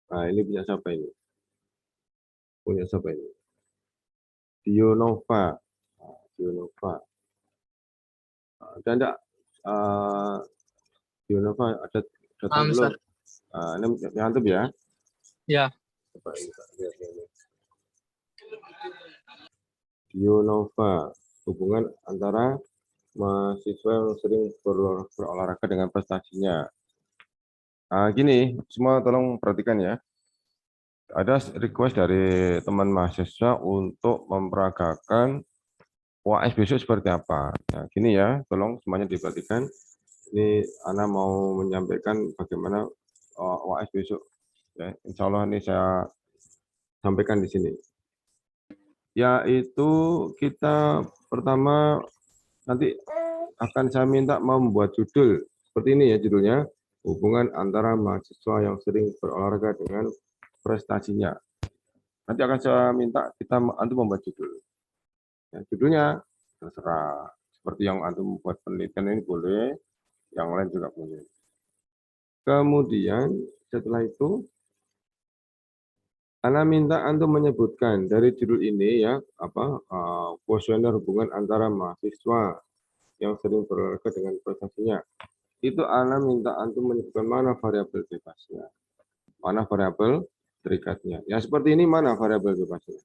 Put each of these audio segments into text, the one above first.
Nah, ini punya siapa ini? Punya siapa ini? Dionova. Nah, Dionova. Ada enggak? Uh, Dionova ada tahu belum? Sir. Ini nyantum ya. Ya. Coba ini, lihat ini. Dionova, hubungan antara mahasiswa yang sering berolahraga dengan prestasinya. Nah, gini, semua tolong perhatikan ya. Ada request dari teman mahasiswa untuk memperagakan UAS besok seperti apa. Nah, gini ya, tolong semuanya diperhatikan. Ini Ana mau menyampaikan bagaimana UAS besok. Ya, insya Allah ini saya sampaikan di sini. Yaitu kita pertama nanti akan saya minta membuat judul seperti ini ya judulnya, hubungan antara mahasiswa yang sering berolahraga dengan prestasinya. Nanti akan saya minta kita antum membuat judul. Ya, judulnya terserah. Seperti yang antum membuat penelitian ini boleh, yang lain juga boleh. Kemudian setelah itu Ana minta antum menyebutkan dari judul ini ya kuesioner hubungan antara mahasiswa yang sering berolahraga dengan prestasinya. Itu Ana minta antum menyebutkan mana variabel bebasnya, mana variabel terikatnya. Ya seperti ini mana variabel bebasnya.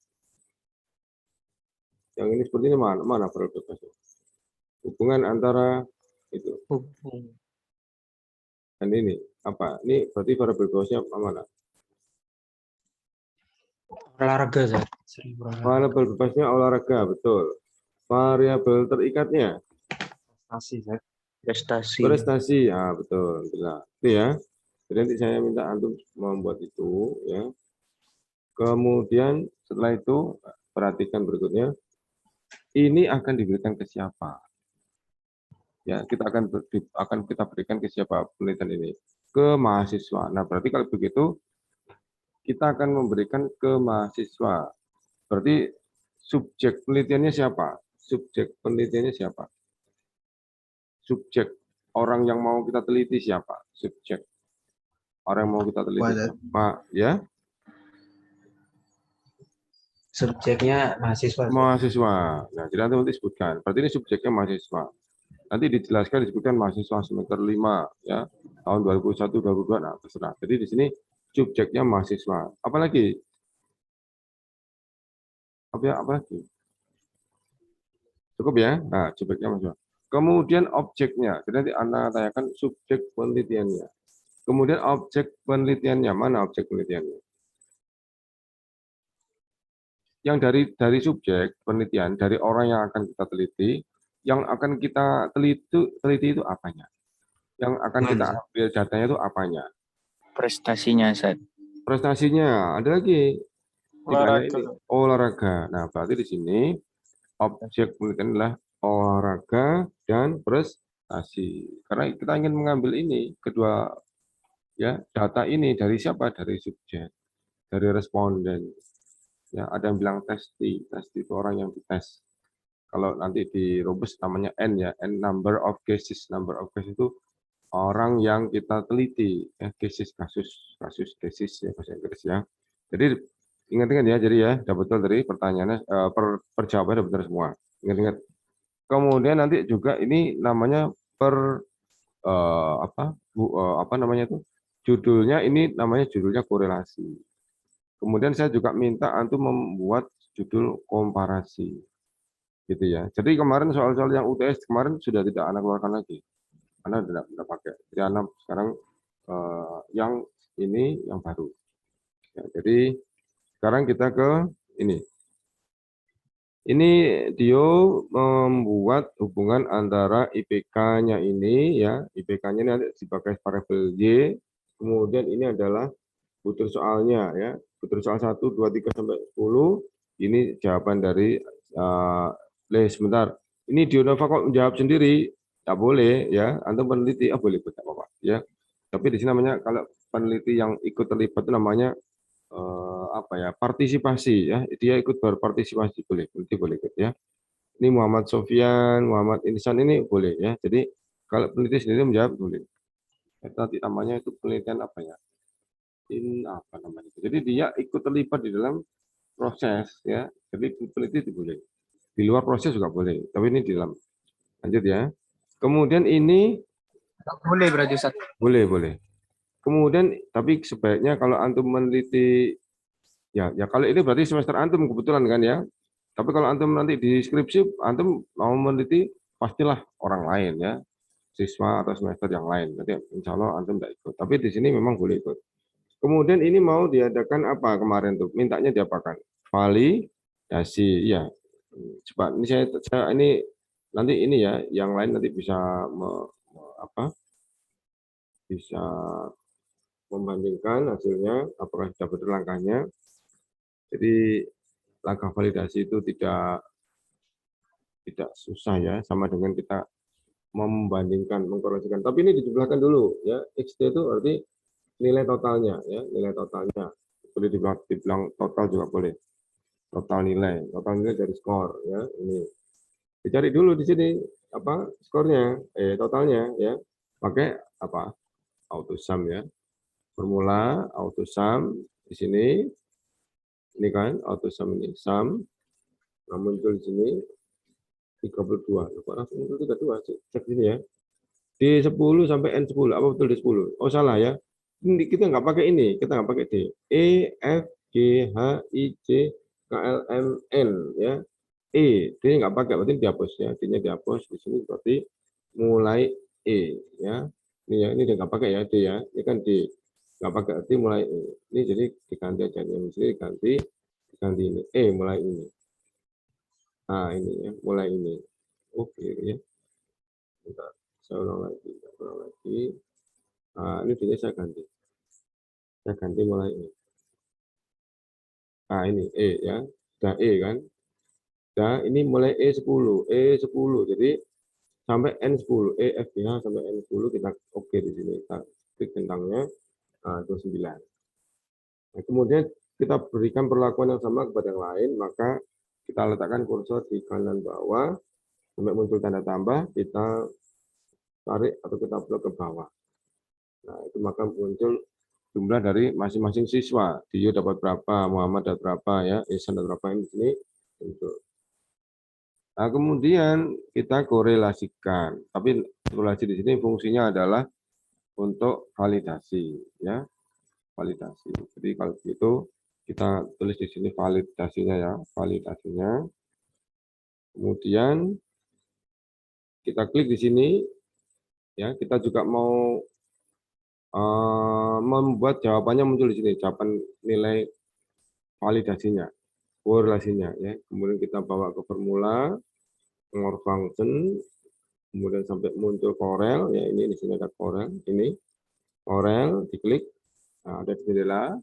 Yang ini seperti ini mana variabel bebasnya. Hubungan antara itu. Dan ini apa? Ini berarti variabel bebasnya mana? Olahraga, Sir. Variabel bebasnya olahraga, betul. Variabel terikatnya Prestasi, Sir. Prestasi. prestasi, betul. Benar. Itu ya. Jadi nanti saya minta antum membuat itu ya. Kemudian setelah itu perhatikan berikutnya. Ini akan diberikan ke siapa? Ya, kita akan kita berikan ke siapa penelitian ini? Ke mahasiswa. Nah, berarti kalau begitu kita akan memberikan ke mahasiswa. Berarti subjek penelitiannya siapa? Subjek penelitiannya siapa? Subjek orang yang mau kita teliti siapa? Subjek orang yang mau kita teliti siapa? Ya? Subjeknya mahasiswa. Mahasiswa. Nah, jadi nanti sebutkan. Berarti ini subjeknya mahasiswa. Nanti dijelaskan disebutkan mahasiswa semester 5 ya, tahun 2001 2002. Nah, terserah. Jadi di sini subjeknya mahasiswa. Apalagi? Apalagi? Cukup ya? Nah, subjeknya mahasiswa. Kemudian objeknya. Jadi nanti Anda tanyakan subjek penelitiannya. Kemudian objek penelitiannya. Mana objek penelitiannya? Yang dari subjek penelitian, dari orang yang akan kita teliti, yang akan kita teliti itu apanya? Yang akan kita ambil datanya itu apanya? Prestasinya, Sir. Prestasinya, ada lagi. Tiganya Olahraga. ini olahraga. Nah, berarti di sini objek penelitian adalah olahraga dan prestasi. Karena kita ingin mengambil ini kedua ya data ini dari siapa? Dari subjek, dari responden. Ya, ada yang bilang testi itu orang yang dites. Kalau nanti di Robust namanya N ya, N number of cases. Number of cases itu orang yang kita teliti, ya, cases cases ya bahasa Inggris ya. Jadi ingat-ingat ya, jadi ya, udah betul dari pertanyaannya, perjawabannya udah betul semua. Ingat-ingat. Kemudian nanti juga ini namanya apa namanya itu? Judulnya ini namanya judulnya korelasi. Kemudian saya juga minta antum membuat judul komparasi. Gitu ya. Jadi kemarin soal-soal yang UTS kemarin sudah tidak Anda keluarkan lagi. Anda tidak pakai. Jadi Anda sekarang yang ini yang baru. Ya, jadi sekarang kita ke ini. Ini Dio membuat hubungan antara IPK-nya ini ya, IPK-nya ini ada dipakai variabel Y. Kemudian ini adalah butir soalnya ya. Butir soal 1 2 3 sampai 10. Ini jawaban dari sebentar. Ini Dionova kok menjawab sendiri? Tak boleh ya. Antum peneliti, boleh tidak apa-apa ya. Tapi di sini namanya kalau peneliti yang ikut terlibat itu namanya partisipasi ya. Dia ikut berpartisipasi boleh, peneliti boleh ikut ya. Ini Muhammad Sofyan, Muhammad Insan ini boleh ya. Jadi kalau peneliti sendiri menjawab boleh. Nanti namanya itu penelitian apa ya? apa namanya. Jadi dia ikut terlibat di dalam proses ya. Jadi peneliti itu boleh. Di luar proses juga boleh, tapi ini di dalam. Lanjut ya. Kemudian ini Boleh berarti Ustaz. boleh. Kemudian tapi sebaiknya kalau antum meneliti ya kalau ini berarti semester antum kebetulan kan ya. Tapi kalau antum nanti di skripsi antum mau meneliti pastilah orang lain ya. Siswa atau semester yang lain. Jadi insya Allah antum tidak ikut. Tapi di sini memang boleh ikut. Kemudian ini mau diadakan apa kemarin tuh? Mintanya diapakan? Validasi. Ya. Coba ini saya ini nanti ini ya, yang lain nanti bisa bisa membandingkan hasilnya apakah sudah benar langkahnya. Jadi langkah validasi itu tidak susah ya, sama dengan kita membandingkan, mengkorelasikan. Tapi ini dijumlahkan dulu ya. XT itu berarti nilai totalnya ya, nilai totalnya. Boleh dibilang total juga boleh. Total nilai dari skor ya. Ini dicari dulu di sini apa skornya, totalnya ya. Pakai apa? Autosum ya. Formula autosum di sini. Ini kan autosum ini sum. Nah, muncul di sini 32. Kok langsung muncul 32? Cek sini ya. D10 sampai N10. Apa betul D10? Oh, salah ya. Ini kita nggak pakai ini, kita nggak pakai D. E, F, G, H, I, J, K, L, M, N ya. E, D nggak pakai, berarti dihapus ya. D-nya dihapus di sini berarti mulai E ya. Ini ya, ini dia nggak pakai ya D ya. Ini kan D. Nggak pakai arti mulai E. Ini jadi diganti aja yang di sini diganti ini. E mulai ini. Nah, ini ya, mulai ini. Oke ya. Bentar, saya ulang lagi. Nah, ini dia saya ganti. Saya ganti mulai ini. Nah, ini E ya. Sudah E kan. Nah, ini mulai E10. E10. Jadi sampai N10. E, F, G, H sampai N10 kita oke di sini. Kita klik centangnya. Nah, 29. Nah, kemudian kita berikan perlakuan yang sama kepada yang lain, maka kita letakkan kursor di kanan bawah sampai muncul tanda tambah, kita tarik atau kita blok ke bawah. Nah, itu maka muncul jumlah dari masing-masing siswa. Dio dapat berapa, Muhammad dapat berapa ya, Ihsan dapat berapa ini di sini muncul. Nah, kemudian kita korelasikan. Tapi korelasi di sini fungsinya adalah untuk validasi ya. Validasi. Jadi kalau begitu kita tulis di sini validasinya ya, validasinya. Kemudian kita klik di sini ya, kita juga mau membuat jawabannya muncul di sini, jawaban nilai validasinya, korelasinya ya. Kemudian kita bawa ke formula OR function, kemudian sampai muncul korel ya, ini di sini ada korel, ini korel diklik. Nah, ada jendela.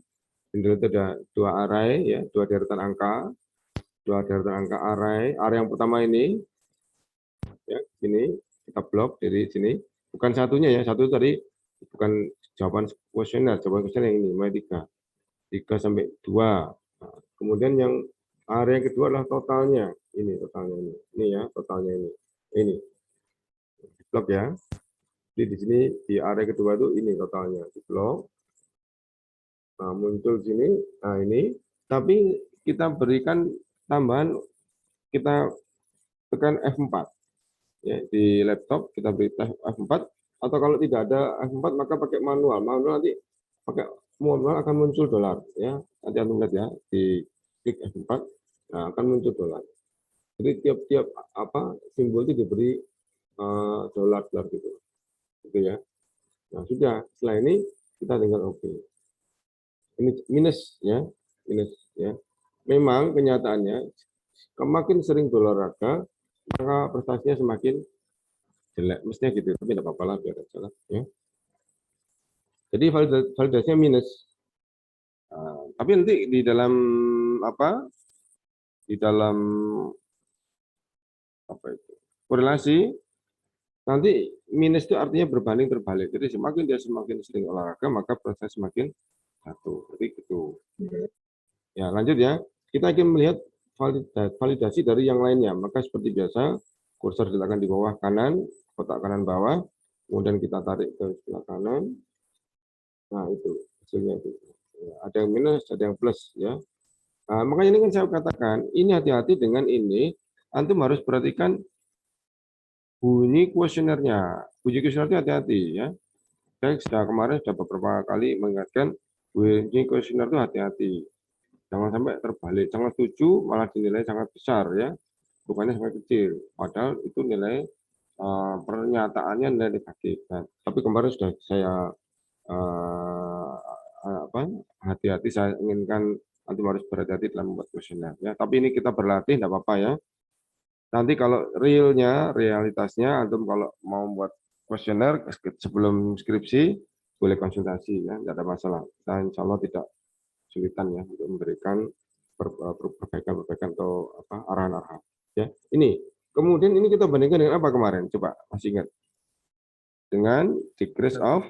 Jendela itu ada dua array ya, dua deretan angka. Dua deretan angka array. Array yang pertama ini ya, sini kita blok dari sini. Bukan satunya ya, satu tadi bukan jawaban kuesioner, jawaban kuesioner yang ini, mulai 3 sampai 2. Nah, kemudian yang area yang kedua adalah totalnya. Ini totalnya ini. Ini ya, totalnya ini. Ini. Blok ya. Jadi di sini di area kedua itu ini totalnya, di blok. Nah, muncul sini. Nah, ini. Tapi kita berikan tambahan, kita tekan F4. Ya, di laptop kita beri F4, atau kalau tidak ada F4 maka pakai manual. Manual nanti pakai manual akan muncul dolar ya. Nanti Anda lihat ya, di klik F4, nah akan muncul dolar. Jadi tiap-tiap apa simbol itu diberi dolar gitu. Gitu ya. Nah, sudah. Setelah ini kita tinggal oke. Ini minus ya, minus ya. Memang kenyataannya semakin sering berolahraga, maka prestasinya semakin jelek, mestinya gitu, tapi tidak apa-apa lah, biar salah ya. Jadi validasinya minus. Tapi nanti di dalam apa? Di dalam apa itu? Korelasi nanti minus itu artinya berbanding terbalik. Jadi semakin dia semakin sering olahraga, maka proses semakin jatuh. Jadi gitu. Ya, lanjut ya. Kita akan melihat validasi dari yang lainnya. Maka seperti biasa, kursor diletakkan di bawah kanan, kotak kanan bawah, kemudian kita tarik ke sebelah kanan. Nah, itu hasilnya itu. Ada yang minus, ada yang plus ya. Nah, makanya ini kan saya katakan, ini hati-hati dengan ini. Antum harus perhatikan bunyi kuesionernya. Bunyi kuesioner itu hati-hati ya. Saya sudah kemarin sudah beberapa kali mengingatkan bunyi kuesioner itu hati-hati. Jangan sampai terbalik. Jangan 7 malah dinilai sangat besar ya. Bukannya sangat kecil. Padahal itu nilai pernyataannya nilai negatif. Nah, tapi kemarin sudah saya hati-hati, saya inginkan antum harus berhati-hati dalam membuat kuesioner ya. Tapi ini kita berlatih, tidak apa-apa ya. Nanti kalau realitasnya antum kalau mau membuat kuesioner sebelum skripsi boleh konsultasi ya, tidak ada masalah. Dan insya Allah tidak kesulitan ya untuk memberikan perbaikan atau arahan-arahan ya. Ini kemudian ini kita bandingkan dengan apa kemarin, coba masih ingat? Dengan degrees of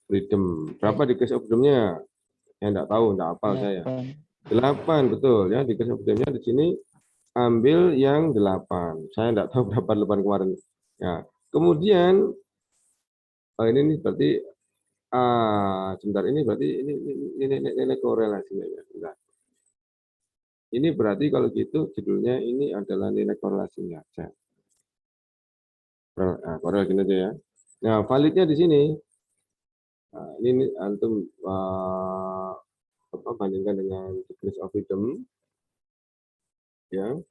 freedom. Berapa degrees of freedom-nya? Ya enggak tahu, enggak hafal saya. 8 betul ya, degrees of freedom-nya di sini ambil yang 8. Saya enggak tahu berapa 8 kemarin. Ya. Kemudian ini berarti sebentar, ini berarti ini korelasinya ya. Bentar. Ini berarti kalau gitu judulnya ini adalah nilai korelasinya. Korelasi aja ya. Nah, validnya di sini. Nah, ini antum bandingkan dengan degrees of freedom ya.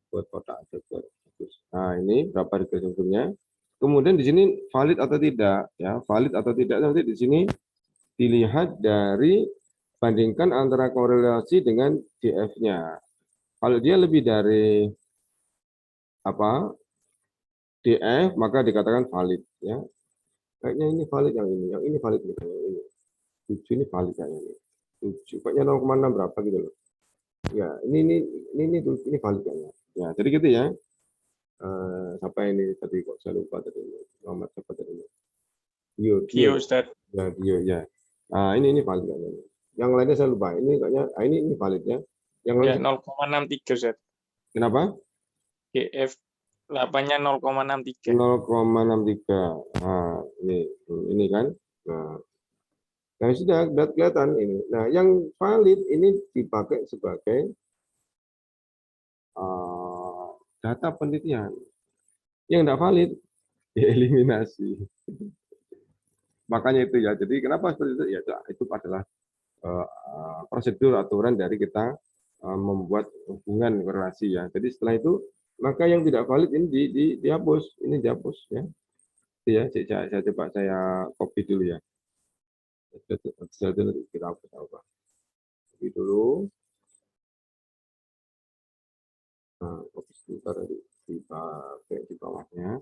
Buat kotak aja. Nah, ini berapa degrees of freedom-nya. Kemudian di sini valid atau tidak ya. Valid atau tidak nanti di sini dilihat dari bandingkan antara korelasi dengan DF-nya. Kalau dia lebih dari DF maka dikatakan valid ya. Kayaknya ini valid yang ini valid nih, yang ini. 7 ini valid kayaknya ini. 7 kayaknya 0,6 berapa gitu loh. Ya, ini valid kayaknya. Ya, jadi gitu ya. Siapa ini tadi kok saya lupa tadi. Muhammad siapa tadi? Dio Ustaz. Ya, Dio ya. Nah, ini valid kayaknya. Yang lainnya saya lupa. Ini kayaknya ini valid ya. Yang Ya, lain 0,63 Ustaz. kenapa? GF 8-nya 0,63. 0,63. Nah, ini kan. Nah, sudah kelihatan ini. Nah, yang valid ini dipakai sebagai data penelitian. Yang tidak valid dieliminasi. Makanya itu ya. Jadi kenapa seperti itu? Ya, itu adalah prosedur aturan dari kita membuat hubungan korelasi ya. Jadi setelah itu maka yang tidak valid ini dihapus. Ini dihapus ya. Itu ya. Saya coba saya copy dulu ya. Kita hapus apa? Copy dulu. Nah, copy sebentar di bawahnya.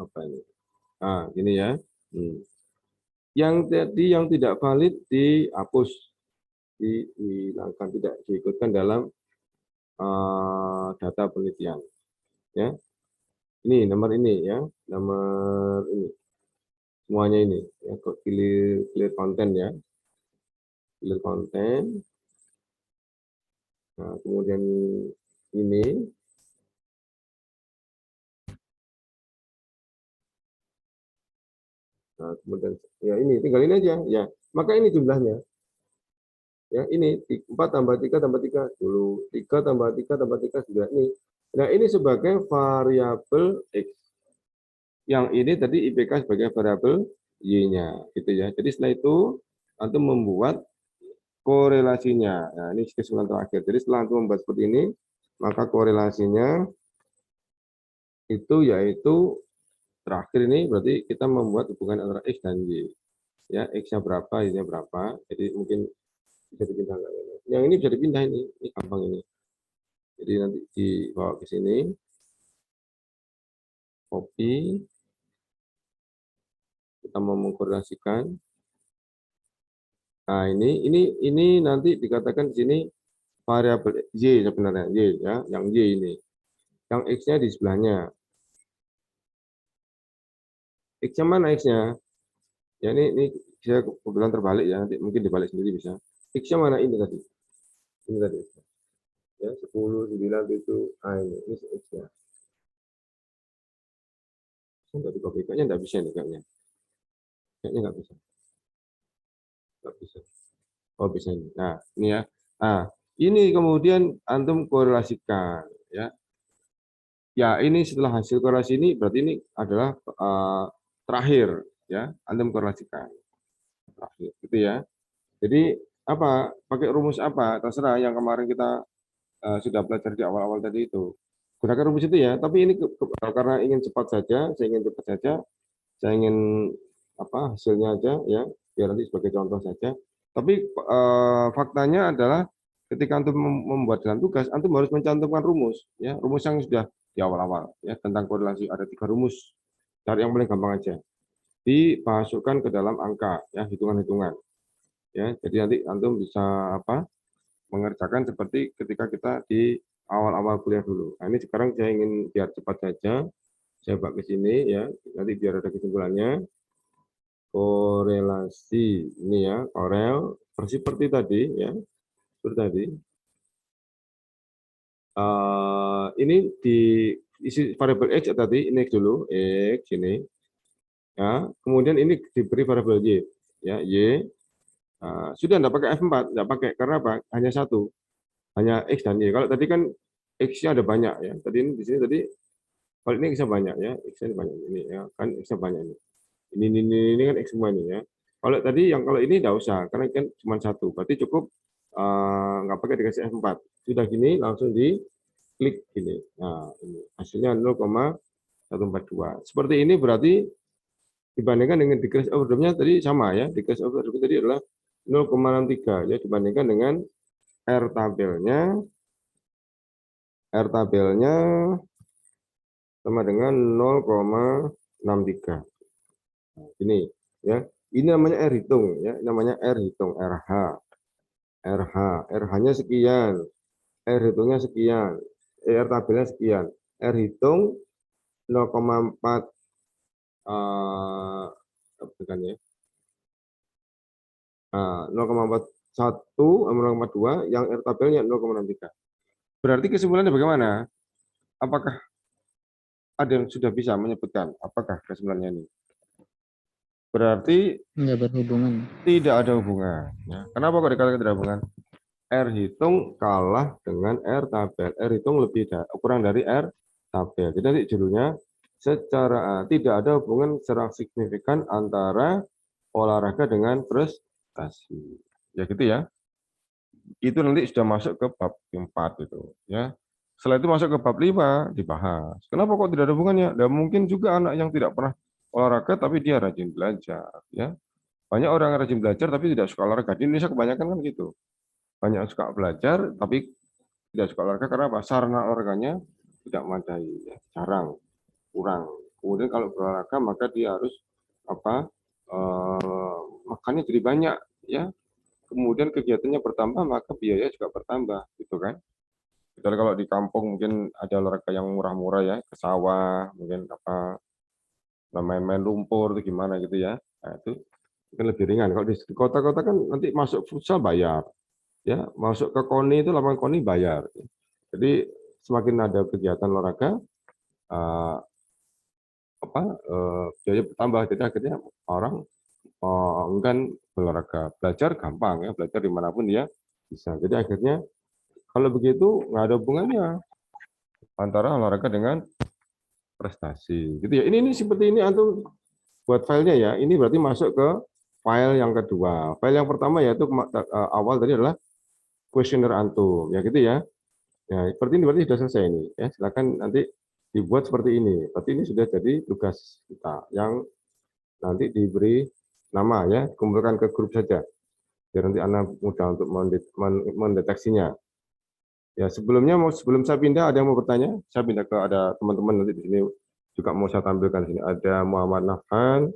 Apa ini? Gini ya. Yang tadi yang tidak valid dihapus, dihilangkan, tidak diikutkan dalam data penelitian. Ya, ini nomor ini ya, nomor ini, semuanya ini ya, clear content ya, clear content. Nah, kemudian ini. Nah, kemudian ya ini tinggal ini aja ya. Maka ini jumlahnya. Ya, ini 4 tambah 3 tambah 3 dulu. 3 tambah 3 tambah 3 sudah ini. Nah, ini sebagai variabel X. Yang ini tadi IPK sebagai variabel Y-nya gitu ya. Jadi setelah itu antum membuat korelasinya. Nah, ini kesimpulan terakhir. Jadi setelah antum membuat seperti ini, maka korelasinya itu yaitu terakhir ini berarti kita membuat hubungan antara X dan Y. Ya, X-nya berapa, Y-nya berapa. Jadi mungkin bisa dipindah. Yang ini bisa dipindah ini gampang ini. Jadi nanti dibawa ke sini, copy, kita mau mengkorelasikan. Nah, ini nanti dikatakan di sini variabel Y sebenarnya, Y ya, yang Y ini. Yang X-nya di sebelahnya. X-nya mana X-nya? Ya ini saya kebetulan terbalik ya, nanti mungkin dibalik sendiri bisa. X-nya mana ini tadi? Ini tadi. Ya, 10, 9, 7, ini X-nya. Enggak dikopi, kayaknya enggak bisa nih kayaknya. Kayaknya enggak bisa. Enggak bisa. Oh, bisa ini. Nah, ini ya. Nah, ini kemudian antum korelasikan ya. Ya, ini setelah hasil korelasi ini berarti ini adalah terakhir ya, antum korelasikan. Terakhir gitu ya. Jadi apa? Pakai rumus apa? Terserah yang kemarin kita sudah belajar di awal-awal tadi itu. Gunakan rumus itu ya, tapi ini karena ingin cepat saja, saya ingin cepat saja, saya ingin apa hasilnya aja ya, biar nanti sebagai contoh saja. Tapi faktanya adalah ketika antum membuat dalam tugas, antum harus mencantumkan rumus, ya rumus yang sudah di awal-awal ya tentang korelasi. Ada 3 rumus. Cari yang paling gampang aja. Dimasukkan ke dalam angka, ya hitungan-hitungan. Ya, jadi nanti antum bisa apa? Mengerjakan seperti ketika kita di awal-awal kuliah dulu. Nah, ini sekarang saya ingin biar cepat saja, saya buat ke sini ya, nanti biar ada kesimpulannya. Korelasi ini ya, korel seperti tadi ya, seperti tadi. Ini di isi variabel x tadi, ini x dulu, x ini. Ya, kemudian ini diberi variabel y, ya y. Sudah enggak pakai F4, enggak pakai karena apa? Hanya satu. Hanya X dan Y. Kalau tadi kan X-nya ada banyak ya. Tadi ini di sini tadi kalau ini X-nya banyak ya. X-nya banyak ini ya. Kan X-nya banyak ini. Ini kan X semua ini ya. Kalau tadi yang kalau ini enggak usah karena kan cuma satu. Berarti cukup nggak pakai dikasih F4. Sudah gini langsung di klik gini. Nah, ini hasilnya 0,142. Seperti ini berarti dibandingkan dengan decrease overdrive-nya tadi sama ya. Decrease overdrive tadi adalah 0,63 ya dibandingkan dengan R tabelnya sama dengan 0,63. Nah, ini ya. Ini namanya R hitung ya, namanya R hitung RH-nya sekian, R hitungnya sekian, R tabelnya sekian. R hitung 0,4 bukan ya. 0,41 sama 0,2 yang R tabelnya 0,63. Berarti kesimpulannya bagaimana? Apakah ada yang sudah bisa menyebutkan apakah kesimpulannya ini? Berarti Nggak berhubungan. tidak ada hubungan. Ya. Kenapa kok dikatakan tidak ada hubungan? R hitung kalah dengan R tabel. R hitung lebih kurang dari R tabel. Jadi nanti judulnya secara tidak ada hubungan secara signifikan antara olahraga dengan prestasi. Ya gitu ya. Itu nanti sudah masuk ke bab 4 itu. Ya. Setelah itu masuk ke bab 5 dibahas. Kenapa kok tidak ada hubungannya? Dan mungkin juga anak yang tidak pernah olahraga tapi dia rajin belajar. Ya. Banyak orang yang rajin belajar tapi tidak suka olahraga. Di Indonesia kebanyakan kan gitu. Banyak yang suka belajar tapi tidak suka olahraga karena apa? Sarana olahraganya tidak memadai, ya. Jarang, kurang. Kemudian kalau berolahraga maka dia harus apa? Makannya jadi banyak, ya. Kemudian kegiatannya bertambah maka biaya juga bertambah, gitu kan? Kecuali kalau di kampung mungkin ada olahraga yang murah-murah ya, ke sawah, mungkin apa main-main lumpur itu gimana gitu ya. Nah, itu mungkin lebih ringan. Kalau di kota-kota kan nanti masuk futsal bayar. Ya, masuk ke KONI itu lapangan KONI bayar. Jadi semakin ada kegiatan olahraga biaya bertambah. Jadi akhirnya orang enggan berolahraga. Belajar gampang ya, belajar dimanapun dia bisa. Jadi akhirnya kalau begitu nggak ada hubungannya antara olahraga dengan prestasi. Gitu ya. Ini seperti ini antum buat filenya ya. Ini berarti masuk ke file yang kedua. File yang pertama yaitu awal tadi adalah kuesioner antum. Ya gitu ya. Ya, seperti ini berarti sudah selesai ini. Ya, silakan nanti dibuat seperti ini. Berarti ini sudah jadi tugas kita yang nanti diberi nama ya, kumpulkan ke grup saja. Biar nanti anak mudah untuk mendeteksinya. Ya, sebelum saya pindah ada yang mau bertanya? Saya pindah ke ada teman-teman nanti di sini juga mau saya tampilkan di sini. Ada Muhammad Nafan,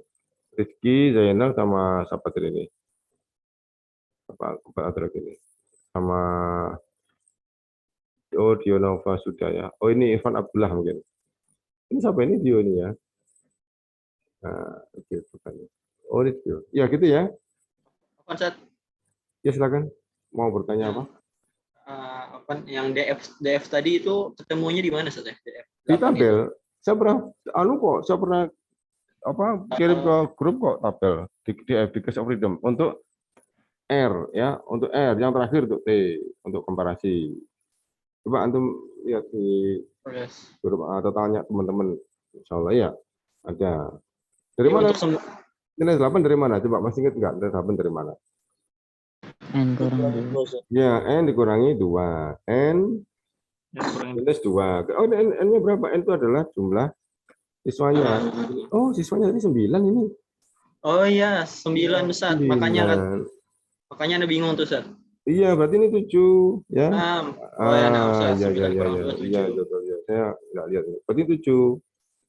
Rizky, Zainal sama siapa tadi ini? Apa ini? Sama Dio Nova sudah ya. Oh ini Irfan Abdullah mungkin. Ini siapa ini Dio ini ya? Nah, oke, bukan. Oh, Dio. Ya gitu ya. Konsep. Ya silakan. mau bertanya apa? Apa yang DF tadi itu ketemunya di mana Ustaz ya? DF Di 8 itu. tabel. Saya pernah saya pernah kirim ke grup kok tabel di Dictionary of Freedom untuk R ya, untuk R yang terakhir untuk T untuk komparasi. Coba antum lihat di Yes. grup atau tanya teman-teman. Insyaallah ya ada. Dari Ya, mana? untuk semua Nilai 8 dari mana? Coba masih ingat enggak? Nilai 8 dari mana? N kurang 2. Ya, N dikurangi 2. N minus 2. Oh, N-nya berapa? N itu adalah jumlah siswanya. Oh, siswanya tadi 9 ini. Oh iya, 9 Ustaz. 9. Makanya Anda bingung tuh Ustaz. Iya, berarti ini 7 ya. Oh ya, nah Ustaz. Iya, 9 kurang 2, 7. iya, betul ya. Saya enggak lihat ini. Berarti 7.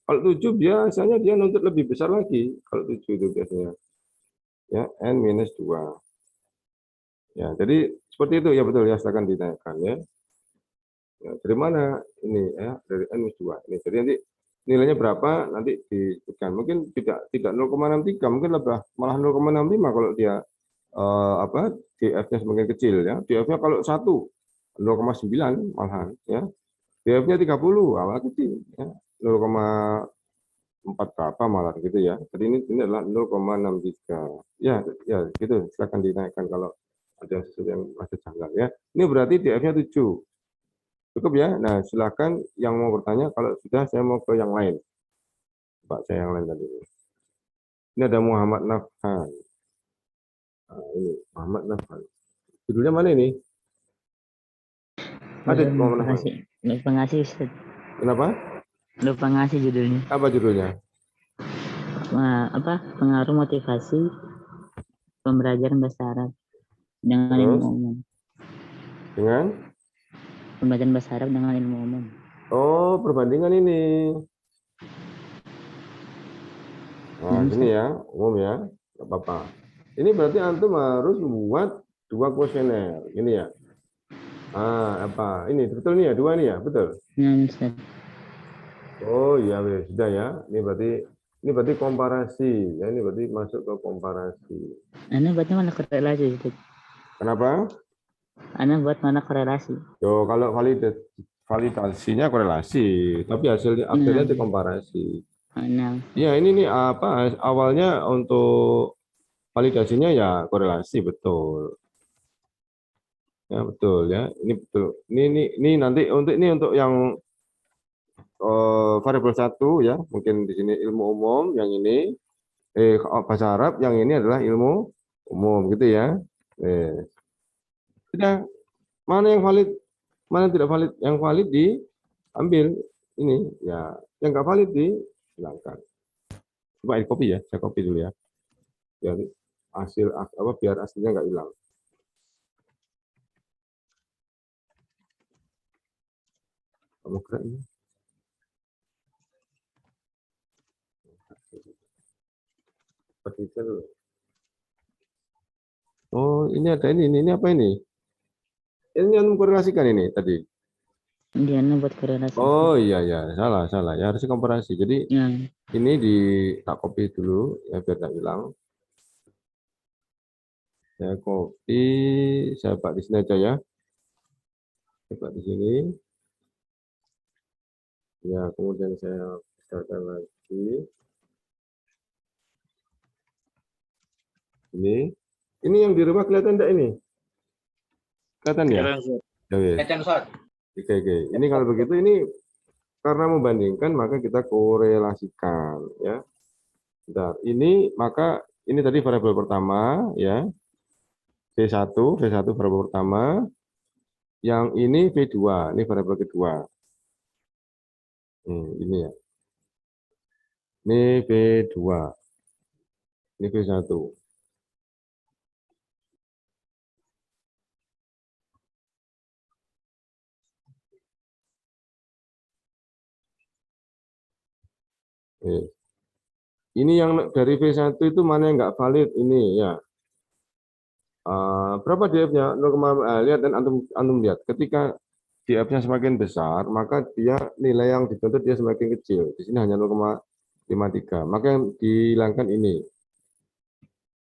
Kalau 7 biasanya dia nuntut lebih besar lagi. Kalau 7 itu biasanya. Ya, N minus 2. Ya, jadi seperti itu ya betul ya, silakan ditanyakan ya. Ya, dari mana ini ya? Dari N minus 2. Ini jadi nanti nilainya berapa nanti disebutkan. Mungkin tidak 0,63, mungkin lebih malah 0,65 kalau dia DF-nya semakin kecil ya. DF-nya kalau 1 0,9 malahan ya. DF-nya 30 awal kecil ya. 0,4 berapa malah gitu ya. Jadi ini adalah 0,63. Ya, gitu. Silakan ditanyakan kalau ada sesuatu yang masih janggal ya. Ini berarti DF-nya 7. Cukup ya. Nah, silakan yang mau bertanya, kalau sudah saya mau ke yang lain. Pak saya yang lain tadi. Ini ada Muhammad Nafhan. Nah, ini Muhammad Nafhan. Judulnya mana ini? Ada Muhammad Nafhan. Lupa ngasih Ustaz. Kenapa? Lupa ngasih judulnya. Apa judulnya? Pengaruh motivasi pembelajaran bahasa Arab dengan Terus? ilmu umum. Dengan? Pembelajaran bahasa Arab dengan ilmu umum. Oh, perbandingan ini. Nah, sini ya, umum ya. Nggak apa-apa. Ini berarti antum harus membuat 2 kuesioner. Ini ya. Apa? Ini betul nih ya, 2 nih ya, betul. Nah, Ustaz. Oh iya, sudah ya. Ini berarti komparasi. Ya, ini berarti masuk ke komparasi. Anda buatnya mana korelasi Ustaz? Kenapa? Anda buat mana korelasi? Yo, kalau validasinya korelasi, tapi hasilnya itu komparasi. Nah, Ya, ini nih awalnya untuk validasinya ya korelasi betul. Ya, betul ya. Ini betul. Ini nanti untuk yang variabel 1 ya, mungkin di sini ilmu umum, yang ini bahasa Arab, yang ini adalah ilmu umum gitu ya. Sudah, mana yang valid, mana yang tidak valid? Yang valid diambil ini ya, yang nggak valid dihilangkan. Coba ini copy ya, saya copy dulu ya. Biar biar aslinya nggak hilang. Kamu gerak ini. Seperti itu dulu. Oh, ini ada ini apa ini? Ini yang mengkorelasikan ini tadi. dia buat korelasi. Oh iya salah ya, harus komparasi. Jadi Ya. ini tak copy dulu ya biar nggak hilang. Saya copy, saya pak di sini aja ya. Saya pak di sini. Ya, kemudian saya besarkan lagi. Ini yang di rumah kelihatan enggak ini? Kelihatan ya? Kelihatan Ustaz. Oke. Ini kalau begitu ini karena membandingkan maka kita korelasikan ya. Bentar, ini maka ini tadi variabel pertama ya. V1 variabel pertama. Yang ini V2, ini variabel kedua. Ini ya. Ini V2. Ini V1. Ini yang dari V1 itu mana yang nggak valid ini ya. Berapa DF-nya? Lihat dan antum lihat. Ketika DF-nya semakin besar, maka dia nilai yang dituntut dia semakin kecil. Di sini hanya 0,53. Maka yang dihilangkan ini.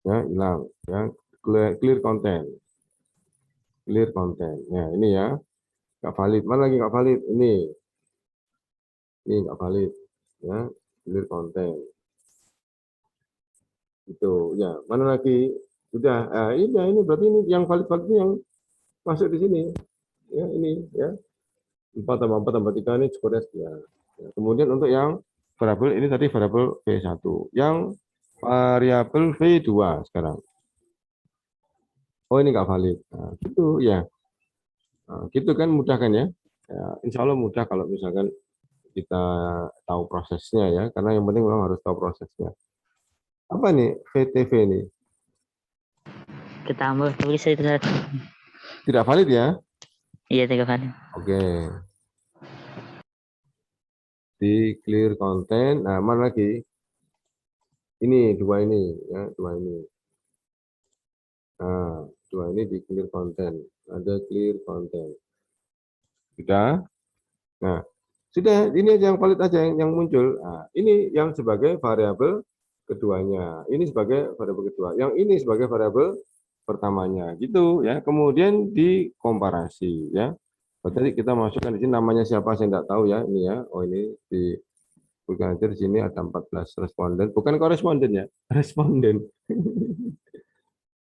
Ya, hilang. Ya, clear content. clear content. Nah, ini ya, nggak valid. Mana lagi nggak valid? Ini nggak valid. Ya, clear content. Itu ya. Mana lagi? Sudah. Ini berarti ini yang valid ini yang masuk di sini. Ya, ini ya. 4 tambah 4 tambah 3 ini skornya sekian. Ya, kemudian untuk yang variabel ini tadi variabel V1. Yang variabel V2 sekarang. Oh, ini nggak valid. Nah, gitu ya. Nah, gitu kan mudah kan ya? Ya, insya Allah mudah kalau misalkan kita tahu prosesnya ya, karena yang penting memang harus tahu prosesnya. Apa nih VTV nih? Ketambah tulis itu satu. Tidak valid ya? Iya 3 kali. Oke. Di clear content. Nah, mana lagi? Ini dua ini ya, dua ini. Nah, dua ini di clear content. Ada clear content. Sudah? Nah, sudah, ini aja yang valid aja yang muncul. Nah, ini yang sebagai variabel keduanya. Ini sebagai variabel kedua. Yang ini sebagai variabel pertamanya. Gitu ya. Kemudian dikomparasi ya. Berarti kita masukkan di sini namanya siapa saya tidak tahu ya. Ini ya. Oh, ini di bukan di sini ada 14 responden. Bukan koresponden ya. Responden.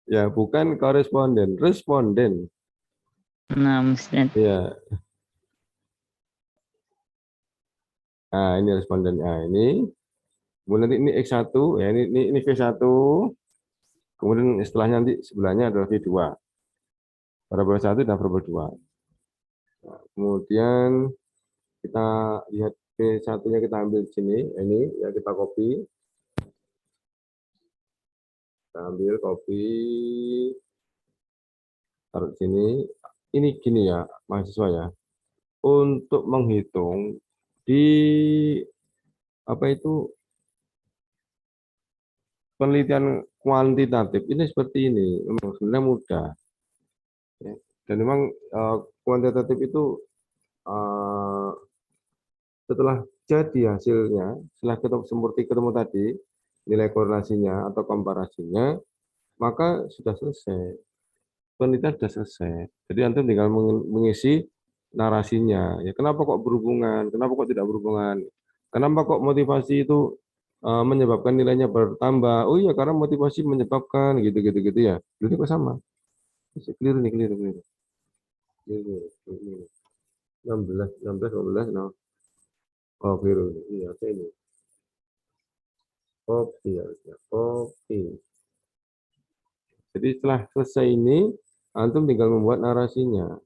Ya, bukan koresponden, responden. 6 Ya. Nah, ini responden. Nah, ini kemudian ini X1 ya, ini V1. Kemudian setelahnya nanti sebelahnya adalah V2. Variabel 1 dan variabel 2. Nah, kemudian kita lihat V1-nya kita ambil di sini. Ini ya kita copy. Kita ambil copy taruh di sini. Ini gini ya, mahasiswa ya. Untuk menghitung di apa itu penelitian kuantitatif ini seperti ini, memang sebenarnya mudah. Ya. Dan memang kuantitatif itu setelah jadi hasilnya, setelah ketemu tadi nilai korelasinya atau komparasinya, maka sudah selesai. Penelitian sudah selesai. Jadi antum tinggal mengisi narasinya. Ya, kenapa kok berhubungan? Kenapa kok tidak berhubungan? Kenapa kok motivasi itu menyebabkan nilainya bertambah? Oh iya, karena motivasi menyebabkan gitu ya. Itu kok sama. Keliru nih, keliru. 16, 15, no. Oh, keliru. Iya, ini. Copy harusnya. Copy. Jadi setelah selesai ini, antum tinggal membuat narasinya.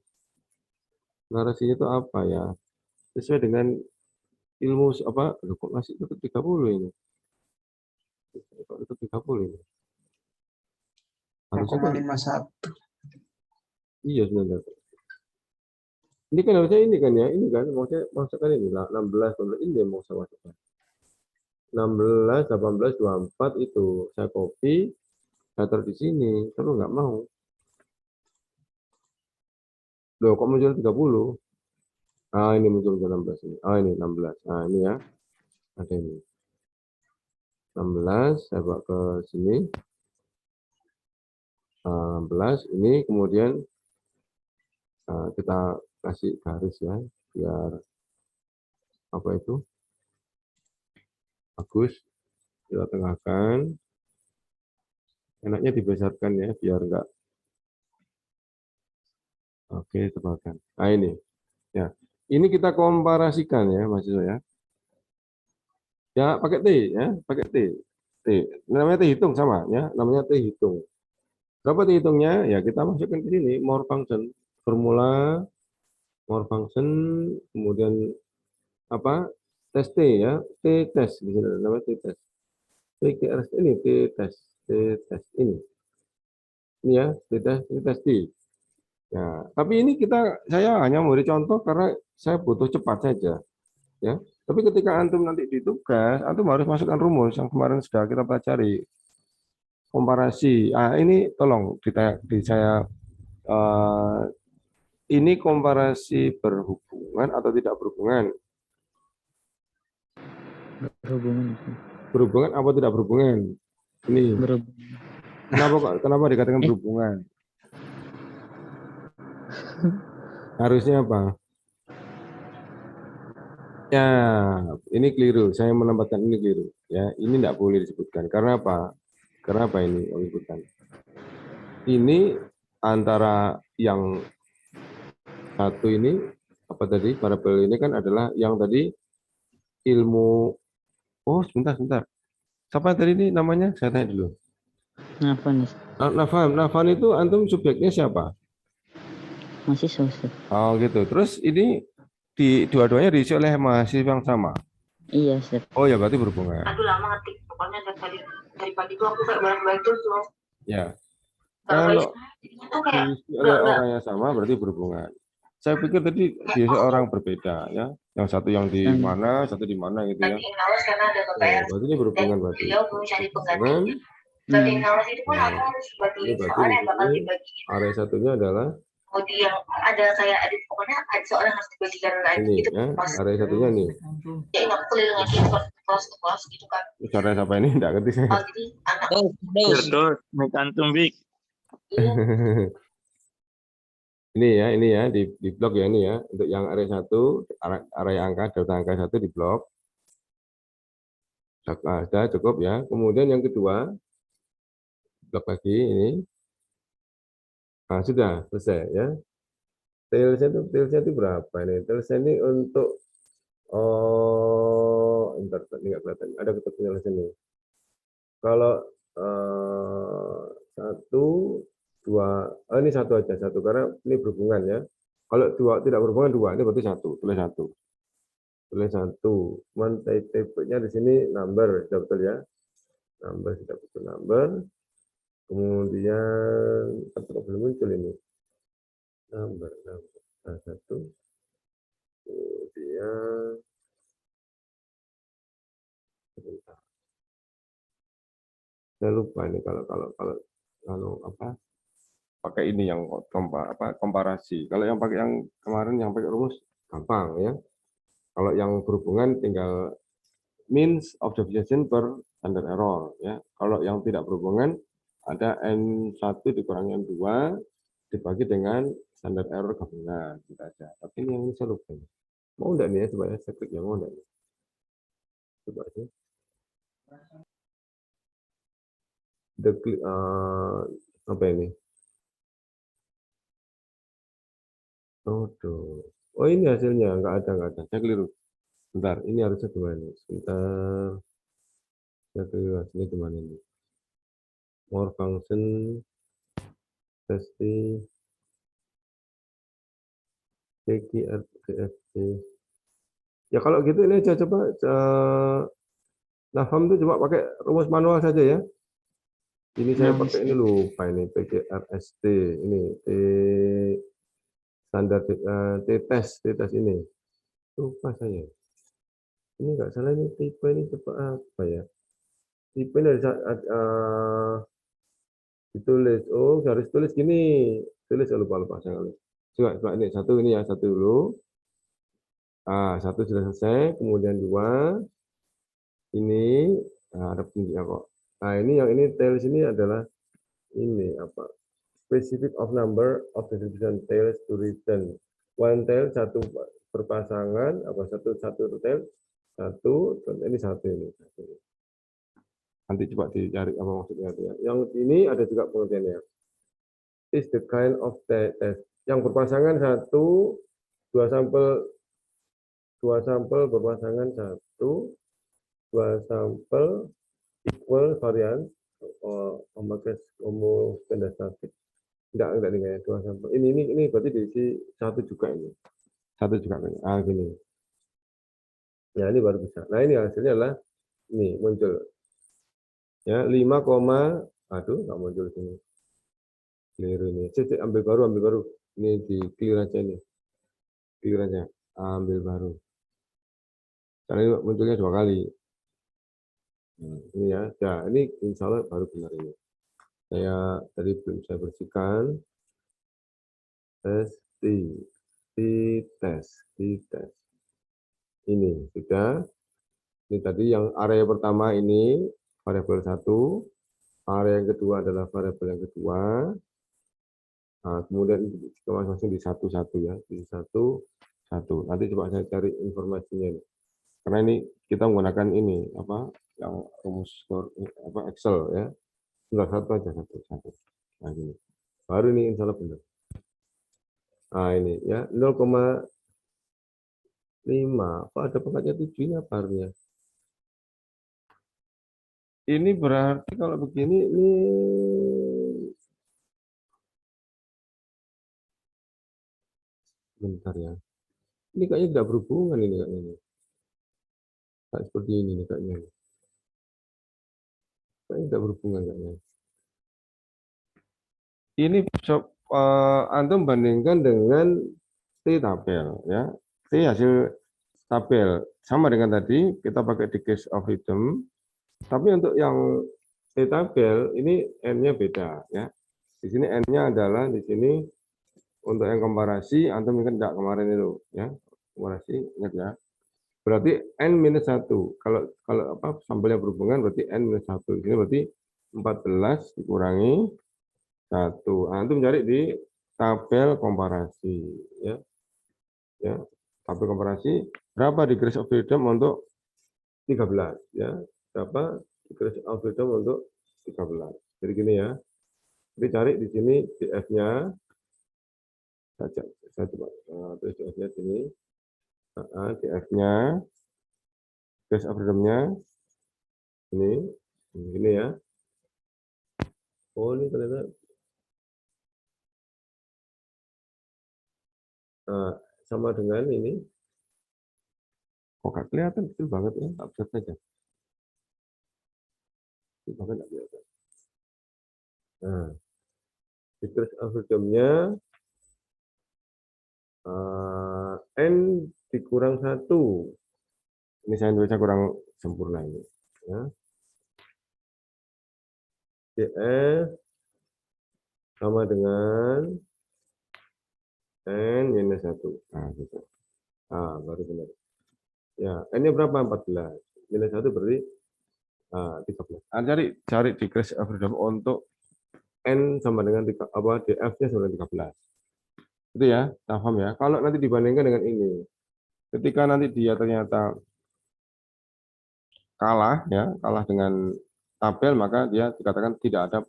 Narasinya itu apa ya? Sesuai dengan ilmu apa? Loh, kok masih tutup 30 ini? Kok tutup 30 ini? Harusnya kan 0,51. iya sebenarnya. Ini kan harusnya ini kan ya, ini kan maksudnya masukkan ini lah 16, 19 ini yang mau saya masukkan. 16, 18, 24 itu saya copy, saya taruh di sini, kalau nggak mau. Loh, kok muncul 30? Ah, ini muncul 16 ini. Ah, ini 16. Nah, ini ya. Ada ini. 16, saya bawa ke sini. 16, ini kemudian kita kasih garis ya, biar apa itu bagus. Kita tengahkan. Enaknya dibesarkan ya, biar enggak. Oke, tebalkan. Nah, ini. Ya. Ini kita komparasikan ya, mahasiswa ya. Ya, pakai T ya, pakai T. T. Namanya T hitung sama ya, namanya T hitung. Berapa T hitungnya? Ya, kita masukkan ke sini more function. Formula more function, kemudian apa? Tes T ya, T test di sini namanya T test. T ini T test, ini. Ini ya, T test T. Ya, tapi ini saya hanya memberi contoh karena saya butuh cepat saja, ya. Tapi ketika antum nanti di tugas, antum harus masukkan rumus yang kemarin sudah kita pelajari. Komparasi. Ini tolong di saya ini komparasi berhubungan atau tidak berhubungan? berhubungan. Berhubungan apa tidak berhubungan? Ini. Berhubungan. Kenapa dikatakan berhubungan? Harusnya apa? Ya, ini keliru. Saya menempatkan ini keliru. Ya, ini tidak boleh disebutkan. Karena apa? Karena apa ini yang disebutkan? Ini antara yang satu ini apa tadi? Variabel ini kan adalah yang tadi ilmu. Oh, sebentar. Siapa tadi ini namanya? Saya tanya dulu. Nafan, Nafan itu antum subjeknya siapa? mahasiswa Ustaz. Oh gitu. Terus ini di dua-duanya diisi oleh mahasiswa yang sama. Iya Ustaz. Oh ya berarti berhubungan. Aduh lama ngetik. Pokoknya dari pagi tuh aku kayak balik-balik terus loh. Ya. Balik-balik Kalau tuh kayak diisi oleh orang yang sama berarti berhubungan. Saya pikir tadi diisi orang berbeda ya. Yang satu yang di mana, satu di mana gitu ya. gantiin Nawas karena ada Oh, KPR. berarti ini berhubungan Dan berarti. beliau belum cari penggantinya. Berhubungan. Gantiin Nawas itu pun aku Nah, harus ini bagiin berarti soal di yang bakal sini dibagiin. area satunya adalah Kode yang ada kayak ada pokoknya ada soal yang harus dibagikan lagi ini gitu ya. pas. Area satunya nih. Ya ini aku keliling lagi kelas ke kelas gitu kan. Cara siapa ini? Enggak ngerti saya. Oh, jadi anak Berdor, make antum big. Ini ya di blok ya ini ya untuk yang area 1 area angka delta angka 1 di blok. Sudah cukup ya. Kemudian yang kedua blok lagi ini. Nah, sudah selesai ya. Tailsnya itu berapa ini? Tailsnya ini untuk entar ini nggak kelihatan. Ada ketemunya di sini. Kalau satu dua, ini satu aja satu karena ini berhubungan ya. Kalau dua tidak berhubungan dua, ini berarti satu, tulis satu. Tulis satu. Tipe-nya di sini number, sudah betul ya. Number sudah betul number. Kemudian apa belum muncul ini? Number. Nah, satu. Kemudian sebentar. Saya lupa ini kalau apa? Pakai ini yang komparasi. Kalau yang pakai yang kemarin yang pakai rumus gampang ya. Kalau yang berhubungan tinggal means of deviation per standard error ya. Kalau yang tidak berhubungan ada N1 dikurangi N2 dibagi dengan standar error gabungan kita aja. Tapi ini yang saya lupa. Mau enggak nih ya coba ya saya klik yang mau enggak nih. Coba aja. Apa ini? Oh ini hasilnya enggak ada. Saya keliru. Bentar, ini harusnya gimana? Sebentar. Saya keliru hasilnya gimana ini? More function testing PGRGFC. Ya kalau gitu ini aja coba Nafam itu coba pakai rumus manual saja ya. Ini saya pakai ini lupa ini PGRST ini standar T-test ini. Lupa saya. Ini enggak salah ini tipe ini coba apa ya? Tipe ini ditulis. Oh, harus tulis gini. Tulis lupa saya tulis. Coba ini satu ini ya, satu dulu. Satu sudah selesai, kemudian dua. Ini ada penunjuknya kok. Nah, ini yang ini tails ini adalah ini apa? Specific of number of distribution tails to return. One tail satu berpasangan apa satu tail satu ini satu ini. Nanti coba dicari apa maksudnya itu ya. Yang ini ada juga pengertiannya. Is the kind of test. Yang berpasangan satu, dua sampel berpasangan satu, dua sampel equal varian homogeneous. Enggak ya, dua sampel. Ini berarti diisi satu juga ini. Satu juga ini. Gini. Ya, ini baru bisa. Nah, ini hasilnya adalah ini muncul. Ya, 5, aduh, enggak muncul sini. Clear ini. Ambil baru. Ini di clear aja ini. Clear aja. Ambil baru. Karena ini munculnya 2 kali. Ini ya. Ya, ini insya Allah baru benar ini. Saya tadi belum saya bersihkan. Tes. Ini sudah. Ini tadi yang area pertama ini variabel 1. Area yang kedua adalah variabel yang kedua. Nah, kemudian masing-masing di satu-satu ya, di satu. Nanti coba saya cari informasinya. Karena ini kita menggunakan ini apa yang rumus apa Excel ya. Enggak satu aja satu. Nah, gini. Baru ini insya Allah benar. Nah, ini ya 0,5. Kok ada pangkatnya 7 ini apa artinya? Ini berarti kalau begini ini bentar ya. Ini kayaknya tidak berhubungan ini kayaknya. Kayak seperti ini nih kayaknya. Kayaknya tidak berhubungan kayaknya. Ini antum bandingkan dengan T tabel ya. T hasil tabel sama dengan tadi kita pakai degrees of freedom. Tapi untuk yang T tabel ini N-nya beda ya. Di sini N-nya adalah di sini untuk yang komparasi antum ingat enggak kemarin itu ya. Komparasi ingat ya. Berarti N-1. Kalau apa sampelnya berhubungan berarti N-1. Ini berarti 14 dikurangi 1. Antum cari di tabel komparasi ya. Ya. Tabel komparasi berapa degrees of freedom untuk 13 ya. Berapa degrees of freedom untuk 13. Jadi gini ya. Jadi cari di sini df-nya saja. Saya coba tulis df-nya sini. df-nya degrees of freedom-nya ini ya. Oh, ini ternyata sama dengan ini. Kok nggak kelihatan kecil banget ya? Update saja. Kecil banget nggak kelihatan. Nah, degrees of freedom-nya N dikurang 1. Ini saya tulisnya kurang sempurna ini. Ya. df sama dengan N minus 1. Nah, gitu. Baru benar. Ya, N-nya berapa? 14. Minus 1 berarti 13. Cari degrees of freedom untuk N sama dengan df-nya sama dengan 13. Itu ya, paham ya. Kalau nanti dibandingkan dengan ini, ketika nanti dia ternyata kalah dengan tabel, maka dia dikatakan tidak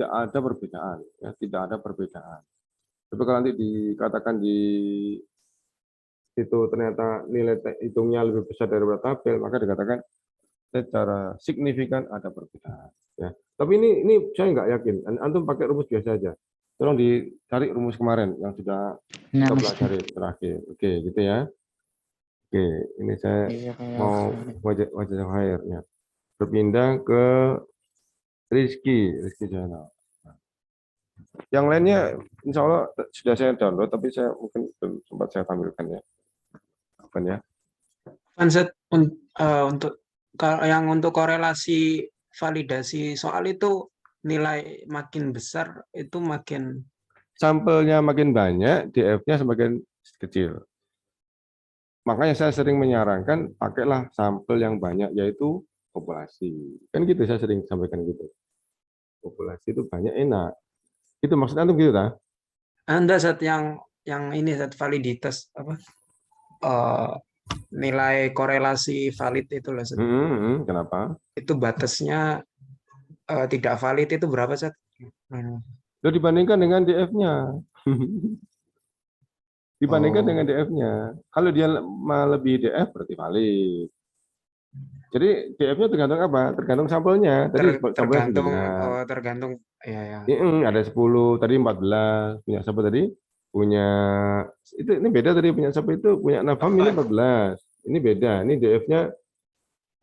ada perbedaan, ya, tidak ada perbedaan. Tapi kalau nanti dikatakan di itu ternyata nilai hitungnya lebih besar daripada tabel, maka dikatakan secara signifikan ada perbedaan. Ya. Tapi ini saya nggak yakin. Antum pakai rumus biasa aja. Tolong dicari rumus kemarin yang sudah kita pelajari terakhir. Oke, gitu ya. Oke, ini saya mau wajah akhirnya berpindah ke Rizky Channel. Yang lainnya insya Allah sudah saya download, tapi saya mungkin belum sempat saya tampilkan ya. Ya. Konsep untuk yang untuk korelasi validasi soal itu nilai makin besar itu makin sampelnya makin banyak, df-nya semakin kecil. Makanya saya sering menyarankan pakailah sampel yang banyak yaitu populasi. Kan gitu saya sering sampaikan gitu. Populasi itu banyak enak. Itu maksudnya tuh gitu tak? Anda saat yang ini saat validitas apa? Nilai korelasi valid itu loh. Kenapa? Itu batasnya tidak valid itu berapa Sat? Lo dibandingkan dengan DF-nya. Dibandingkan dengan DF-nya. Kalau dia lebih DF berarti valid. Jadi DF-nya tergantung apa? Tergantung sampelnya. Tadi tergantung ya. Ada 10, tadi 14. Punya siapa tadi? Punya ini beda tadi punya siapa itu punya Nafam ini 14. Ini beda. Ini DF-nya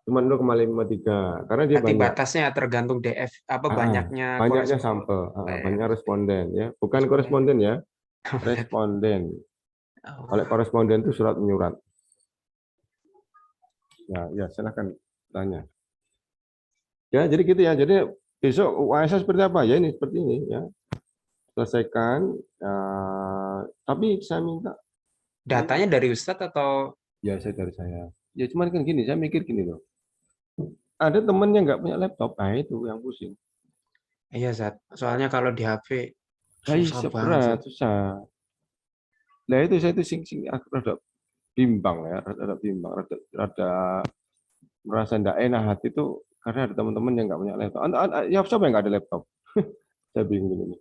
cuma 0,53 karena dia banyak. Batasnya tergantung DF banyaknya sampel, banyak responden ya. Bukan koresponden ya. Responden. Kalau koresponden itu surat menyurat. Ya silakan tanya. Ya, jadi gitu ya. Jadi besok UAS seperti apa? Ya ini seperti ini ya. Selesaikan, tapi saya minta datanya dari Ustadz atau ya dari saya. Ya cuman kan gini, saya mikir gini loh. Ada temen yang nggak punya laptop, itu yang pusing. Iya Zat. Soalnya kalau di HP Susah banget. susah. Nah itu saya itu sing aku rada bimbang ya, rada bimbang, rada merasa tidak enak hati itu karena ada teman-teman yang nggak punya laptop. Ya siapa yang nggak ada laptop? Saya bingung ini.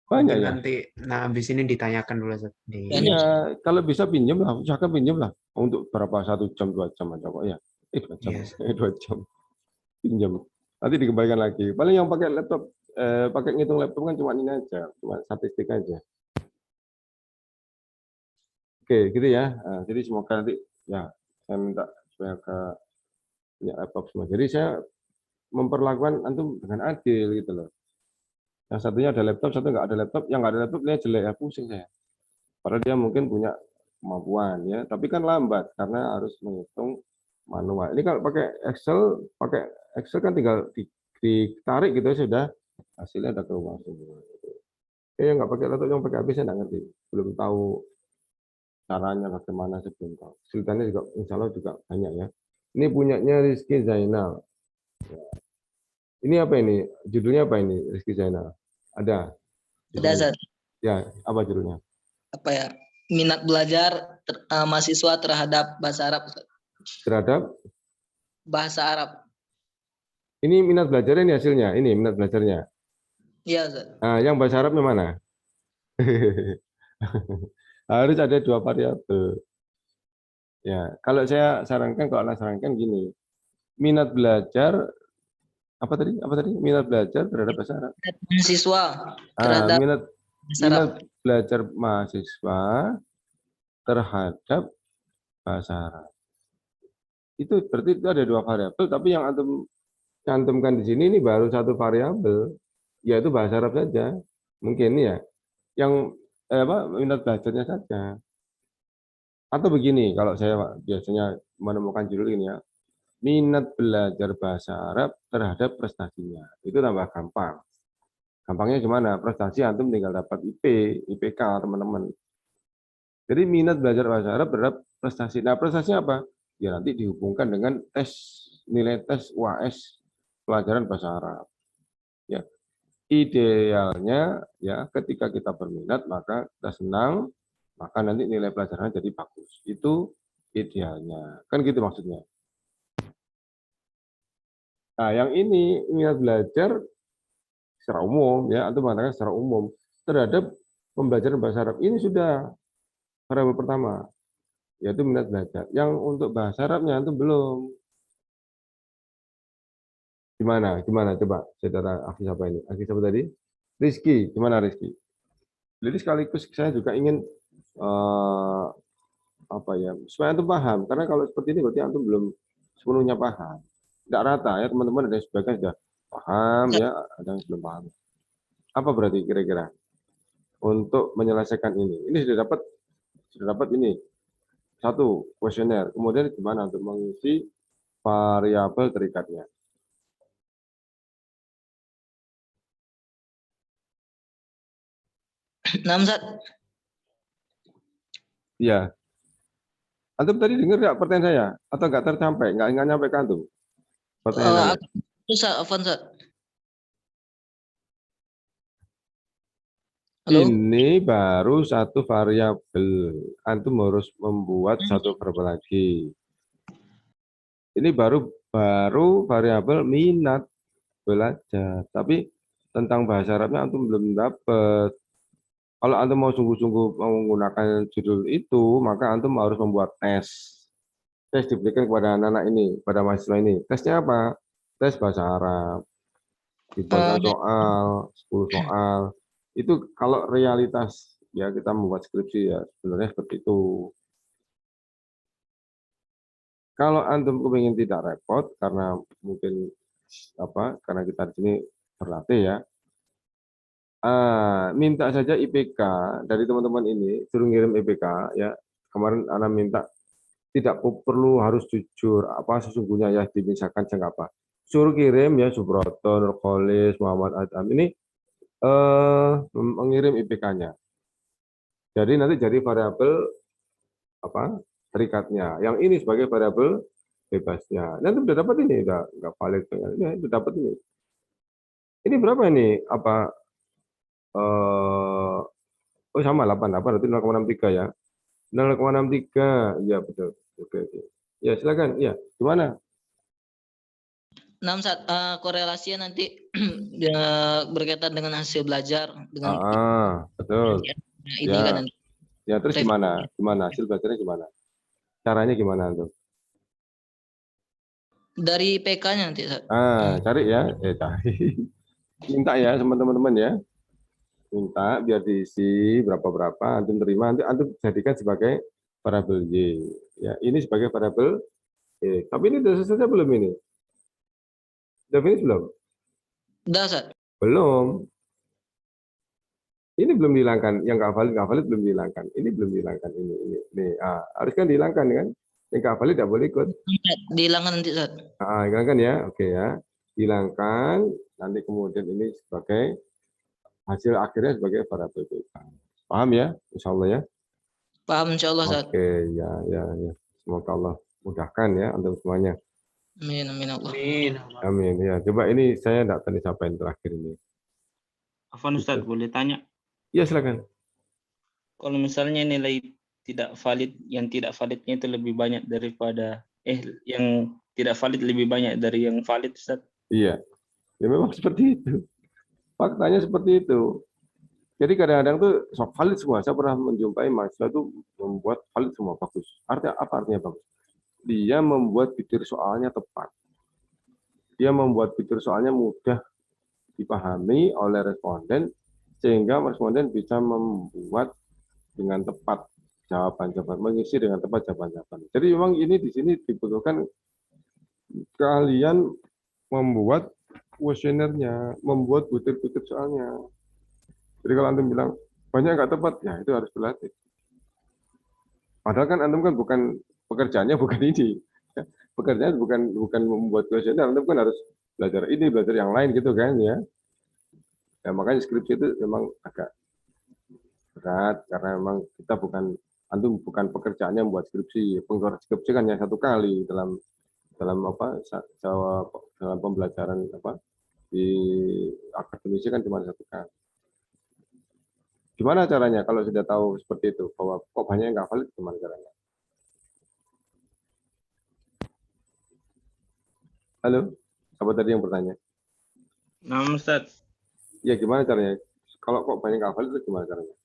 Banyak Mungkin ya. nanti, nah habis ini ditanyakan dulu Zat, di Iya, kalau bisa pinjam lah, usahakan pinjam lah. Untuk berapa 1 jam 2 jam aja kok ya. 2 jam, Yes. 2 jam pinjam. Nanti dikembalikan lagi. Paling yang pakai laptop, pakai ngitung laptop kan cuma ini aja, cuma statistik aja. Oke, gitu ya. Nah, jadi semoga nanti ya saya minta supaya ke punya laptop semua. Jadi saya memperlakukan antum dengan adil gitu loh. Yang satunya ada laptop, satu nggak ada laptop. Yang nggak ada laptop dia jelek ya, pusing saya. Padahal dia mungkin punya kemampuan ya, tapi kan lambat karena harus menghitung manual. Ini kalau pakai Excel kan tinggal ditarik gitu sudah hasilnya ada keluar semua. Yang nggak pakai laptop, yang pakai HP saya nggak ngerti, belum tahu caranya bagaimana saya belum tahu. Kesulitannya juga insya Allah juga banyak ya. Ini punyanya Rizky Zainal. Ini apa ini? Judulnya apa ini Rizky Zainal? Ada? Ada Zat. Ya, apa judulnya? Apa ya? Minat belajar mahasiswa terhadap bahasa Arab. Zat. Terhadap? Bahasa Arab. Ini minat belajarnya ini hasilnya. Ini minat belajarnya. Iya Zat. Nah, yang bahasa Arabnya mana? Harus ada 2 variabel. Ya, kalau saya sarankan, kalau Anda sarankan gini, minat belajar apa tadi? Apa tadi? Minat belajar terhadap bahasa Arab. Mahasiswa terhadap Minat bahasa Arab. belajar mahasiswa terhadap bahasa Arab. Itu berarti itu ada 2 variabel, tapi yang antum cantumkan di sini ini baru 1 variabel, yaitu bahasa Arab saja. Mungkin ya, yang minat belajarnya saja. Atau begini, kalau saya biasanya menemukan judul ini ya, minat belajar bahasa Arab terhadap prestasinya. Itu tambah gampang. Gampangnya gimana? Prestasi antum tinggal dapat IPK teman-teman. Jadi minat belajar bahasa Arab terhadap prestasi. Nah, prestasinya apa? Ya nanti dihubungkan dengan nilai tes UAS pelajaran bahasa Arab. Ya. Idealnya ya ketika kita berminat maka kita senang, maka nanti nilai pelajarannya jadi bagus. Itu idealnya. Kan gitu maksudnya. Nah, yang ini minat belajar secara umum ya, atau mengatakan secara umum terhadap pembelajaran bahasa Arab ini sudah variabel pertama, yaitu minat belajar. Yang untuk bahasa Arabnya itu belum. Gimana? Coba saudara Akhi siapa ini? Akhi siapa tadi? Rizky, gimana Rizky? Jadi sekaligus saya juga ingin apa ya, supaya antum paham. Karena kalau seperti ini berarti antum belum sepenuhnya paham. Tidak rata ya teman-teman, ada yang sebagian sudah paham ya, ada yang belum paham. Apa berarti kira-kira untuk menyelesaikan ini? Ini sudah dapat ini 1 kuesioner. Kemudian gimana untuk mengisi variabel terikatnya? Namzat. Iya. Antum tadi dengar nggak pertanyaan saya? Atau nggak tersampai? Nggak nyampe ke antum? Pertanyaannya. Susah, Zat. Halo? Ini baru 1 variabel. Antum harus membuat 1 variabel lagi. Ini baru variabel minat belajar. Tapi tentang bahasa Arabnya antum belum dapat. Kalau antum mau sungguh-sungguh menggunakan judul itu, maka antum harus membuat tes. Tes diberikan kepada anak-anak ini, pada mahasiswa ini. Tesnya apa? Tes bahasa Arab. Dibuatkan soal, 10 soal. Itu kalau realitas ya kita membuat skripsi ya sebenarnya seperti itu. Kalau antum kepingin tidak repot karena mungkin karena kita di sini berlatih ya. Minta saja IPK dari teman-teman ini, suruh ngirim IPK ya. Kemarin anak minta tidak perlu harus jujur apa sesungguhnya ya dimisalkan jangan apa. Suruh kirim ya Subroto, Nurkolis, Muhammad Adam ini mengirim IPK-nya. Jadi nanti jadi variabel terikatnya. Yang ini sebagai variabel bebasnya. Nanti sudah dapat ini, udah valid. Ya, sudah dapat ini. Ini berapa ini Oh sama 88 berarti 0,63 ya. 0,63 ya betul. Oke. Ya silakan. Ya gimana? 6 korelasinya nanti berkaitan dengan hasil belajar dengan Betul. ini kan nanti. Ya terus gimana? Gimana hasil belajarnya gimana? Caranya gimana tuh? Dari PK-nya nanti, Ustaz. Cari ya. Cari. Minta ya sama teman-teman ya. Minta biar diisi berapa antum terima, nanti antum jadikan sebagai variabel Y. Ya, ini sebagai variabel Y. Tapi ini sudah selesai belum ini? Sudah finish belum? Udah, Ustaz. Belum. Ini belum dihilangkan, yang nggak valid belum dihilangkan. Ini belum dihilangkan ini. Harus kan dihilangkan kan? Yang nggak valid tidak boleh ikut. Dihilangkan nanti, Ustaz. Hilangkan ya, oke ya. Hilangkan, nanti kemudian ini sebagai hasil akhirnya sebagai variabel PK. Paham ya? Insya Allah ya. Paham insya Allah, Ustaz. Oke, ya. Semoga Allah mudahkan ya untuk semuanya. Amin, amin Allah. Amin. Ya, coba ini saya tidak tadi siapa yang terakhir ini. Afwan Ustaz, boleh tanya? Iya, silakan. Kalau misalnya nilai tidak valid, yang tidak validnya itu lebih banyak daripada yang tidak valid lebih banyak dari yang valid, Ustaz. Iya. Ya memang seperti itu. Faktanya seperti itu. Jadi kadang-kadang tuh sok valid semua. Saya pernah menjumpai mahasiswa itu membuat valid semua bagus. Artinya apa artinya bagus? Dia membuat pikir soalnya tepat. Dia membuat pikir soalnya mudah dipahami oleh responden sehingga responden bisa membuat dengan tepat jawaban-jawaban, mengisi dengan tepat jawaban-jawaban. Jadi memang ini di sini dibutuhkan kalian membuat kuesionernya, membuat butir-butir soalnya. Jadi kalau antum bilang banyak nggak tepat, ya itu harus berlatih. Padahal kan antum kan bukan pekerjaannya bukan ini, pekerjaan bukan membuat kuesioner, antum kan harus belajar ini, belajar yang lain gitu kan ya. Ya makanya skripsi itu memang agak berat karena memang kita antum bukan pekerjaannya membuat skripsi. Penggarap skripsi kan hanya satu kali dalam pembelajaran di akademisi kan cuma satu kali. Gimana caranya kalau sudah tahu seperti itu bahwa kok banyak yang nggak valid, gimana caranya? Halo, apa tadi yang bertanya? Nah, Ustaz. Ya gimana caranya? Kalau kok banyak nggak valid itu gimana caranya?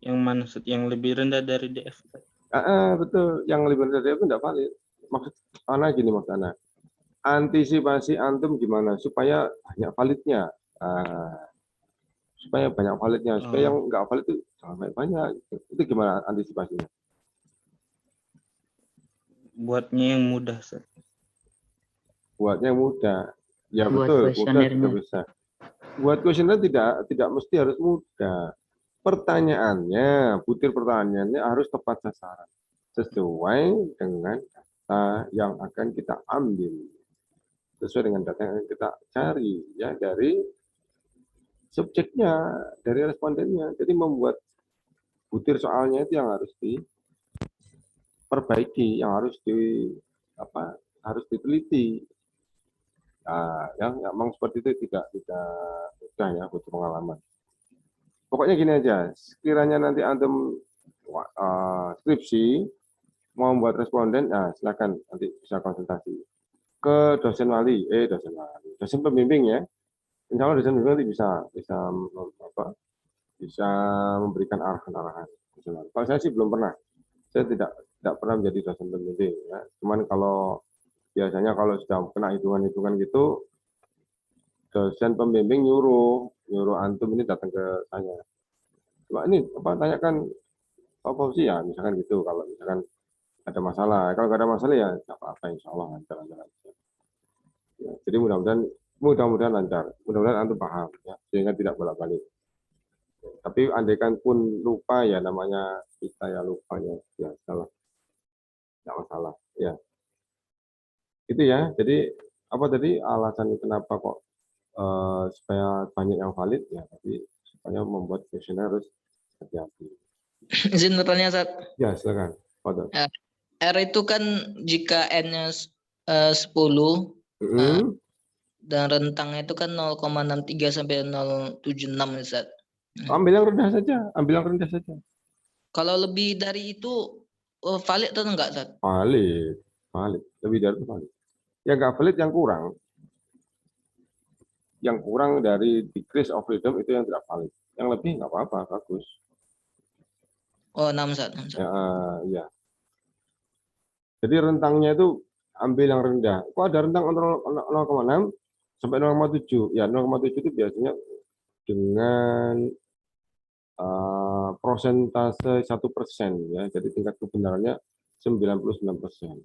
Yang mana, Ustaz? Yang lebih rendah dari DF? Betul, yang lebih rendah dari DF itu nggak valid. Maksud gini maksud Ana. Antisipasi antum gimana supaya banyak validnya? Supaya banyak validnya, supaya yang nggak valid itu jangan banyak. Itu gimana antisipasinya? Buatnya yang mudah, Ustaz. Buatnya mudah. Ya Buat betul, mudah kuesionernya. juga bisa. Buat kuesioner tidak mesti harus mudah. Pertanyaannya, butir pertanyaannya harus tepat sasaran. Sesuai dengan data yang akan kita ambil. Sesuai dengan data yang kita cari ya dari subjeknya, dari respondennya. Jadi membuat butir soalnya itu yang harus diperbaiki, yang harus diteliti. Nah, yang memang seperti itu tidak mudah ya butuh pengalaman. Pokoknya gini aja, sekiranya nanti antum skripsi mau membuat responden, silakan nanti bisa konsultasi ke dosen pembimbing ya. Insya Allah dosen pembimbing bisa memberikan arahan-arahan. Kalau saya sih belum pernah, saya tidak pernah menjadi dosen pembimbing ya. Cuman kalau biasanya kalau sudah kena hitungan-hitungan gitu, dosen pembimbing nyuruh antum ini datang ke saya. Coba ini tanyakan Pak Fauzi ya, misalkan gitu. Kalau misalkan ada masalah, kalau nggak ada masalah ya nggak apa-apa, insya Allah lancar. Ya, jadi mudah-mudahan lancar, mudah-mudahan antum paham ya, sehingga tidak bolak-balik. Tapi andaikan pun lupa ya namanya kita ya lupanya biasalah, nggak masalah ya. Itu ya. Jadi apa tadi alasan kenapa kok supaya banyak yang valid ya, tapi supaya membuat kuesioner harus hati-hati. Izin bertanya, Ustaz. Ya silakan. Fadhol. R itu kan jika N-nya 10, Dan rentangnya itu kan 0,63 sampai 0,76 Ustaz. Ambil yang rendah saja, ambil yang rendah saja. Kalau lebih dari itu valid atau enggak Ustaz? Valid, valid. Lebih dari itu valid. Yang nggak valid yang kurang. Yang kurang dari decrease of freedom itu yang tidak valid. Yang lebih nggak apa-apa, bagus. Oh, 6 Ustaz. 6, Ustaz. Ya. Jadi rentangnya itu ambil yang rendah. Kok ada rentang 0,6 sampai 0,7? Ya 0,7 itu biasanya dengan prosentase 1%, ya. Jadi tingkat kebenarannya 99%.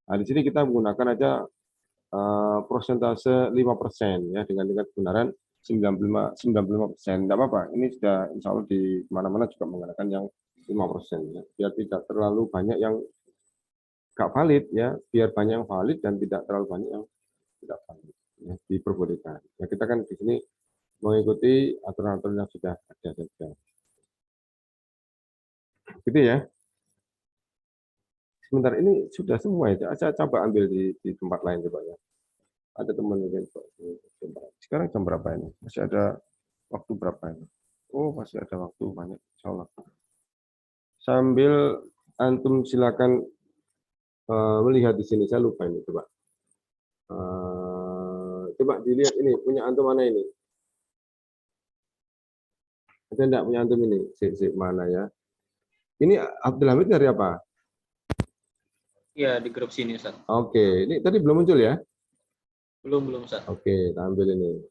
Nah, di sini kita menggunakan aja prosentase 5%, ya, dengan tingkat kebenaran 95%. Tidak apa-apa. Ini sudah insya Allah di mana-mana juga menggunakan yang 5%, ya. Biar tidak terlalu banyak yang nggak valid, ya. Biar banyak yang valid dan tidak terlalu banyak yang tidak valid, ya. Diperbolehkan. Ya, kita kan di sini mengikuti aturan-aturan yang sudah ada saja. Gitu ya. Sebentar, ini sudah semua ya. Saya coba ambil di tempat lain coba ya. Ada teman mungkin. Sekarang jam berapa ini? Masih ada waktu berapa ini? Oh, masih ada waktu banyak. Insya Allah. Sambil antum silakan melihat di sini. Saya lupa ini coba. Coba dilihat ini. Punya antum mana ini? Ada enggak punya antum ini? Sip, mana ya? Ini Abdul Hamid dari apa? Iya, di grup sini, Ustaz. Oke, ini tadi belum muncul ya? Belum, Ustaz. Oke, kita ambil ini.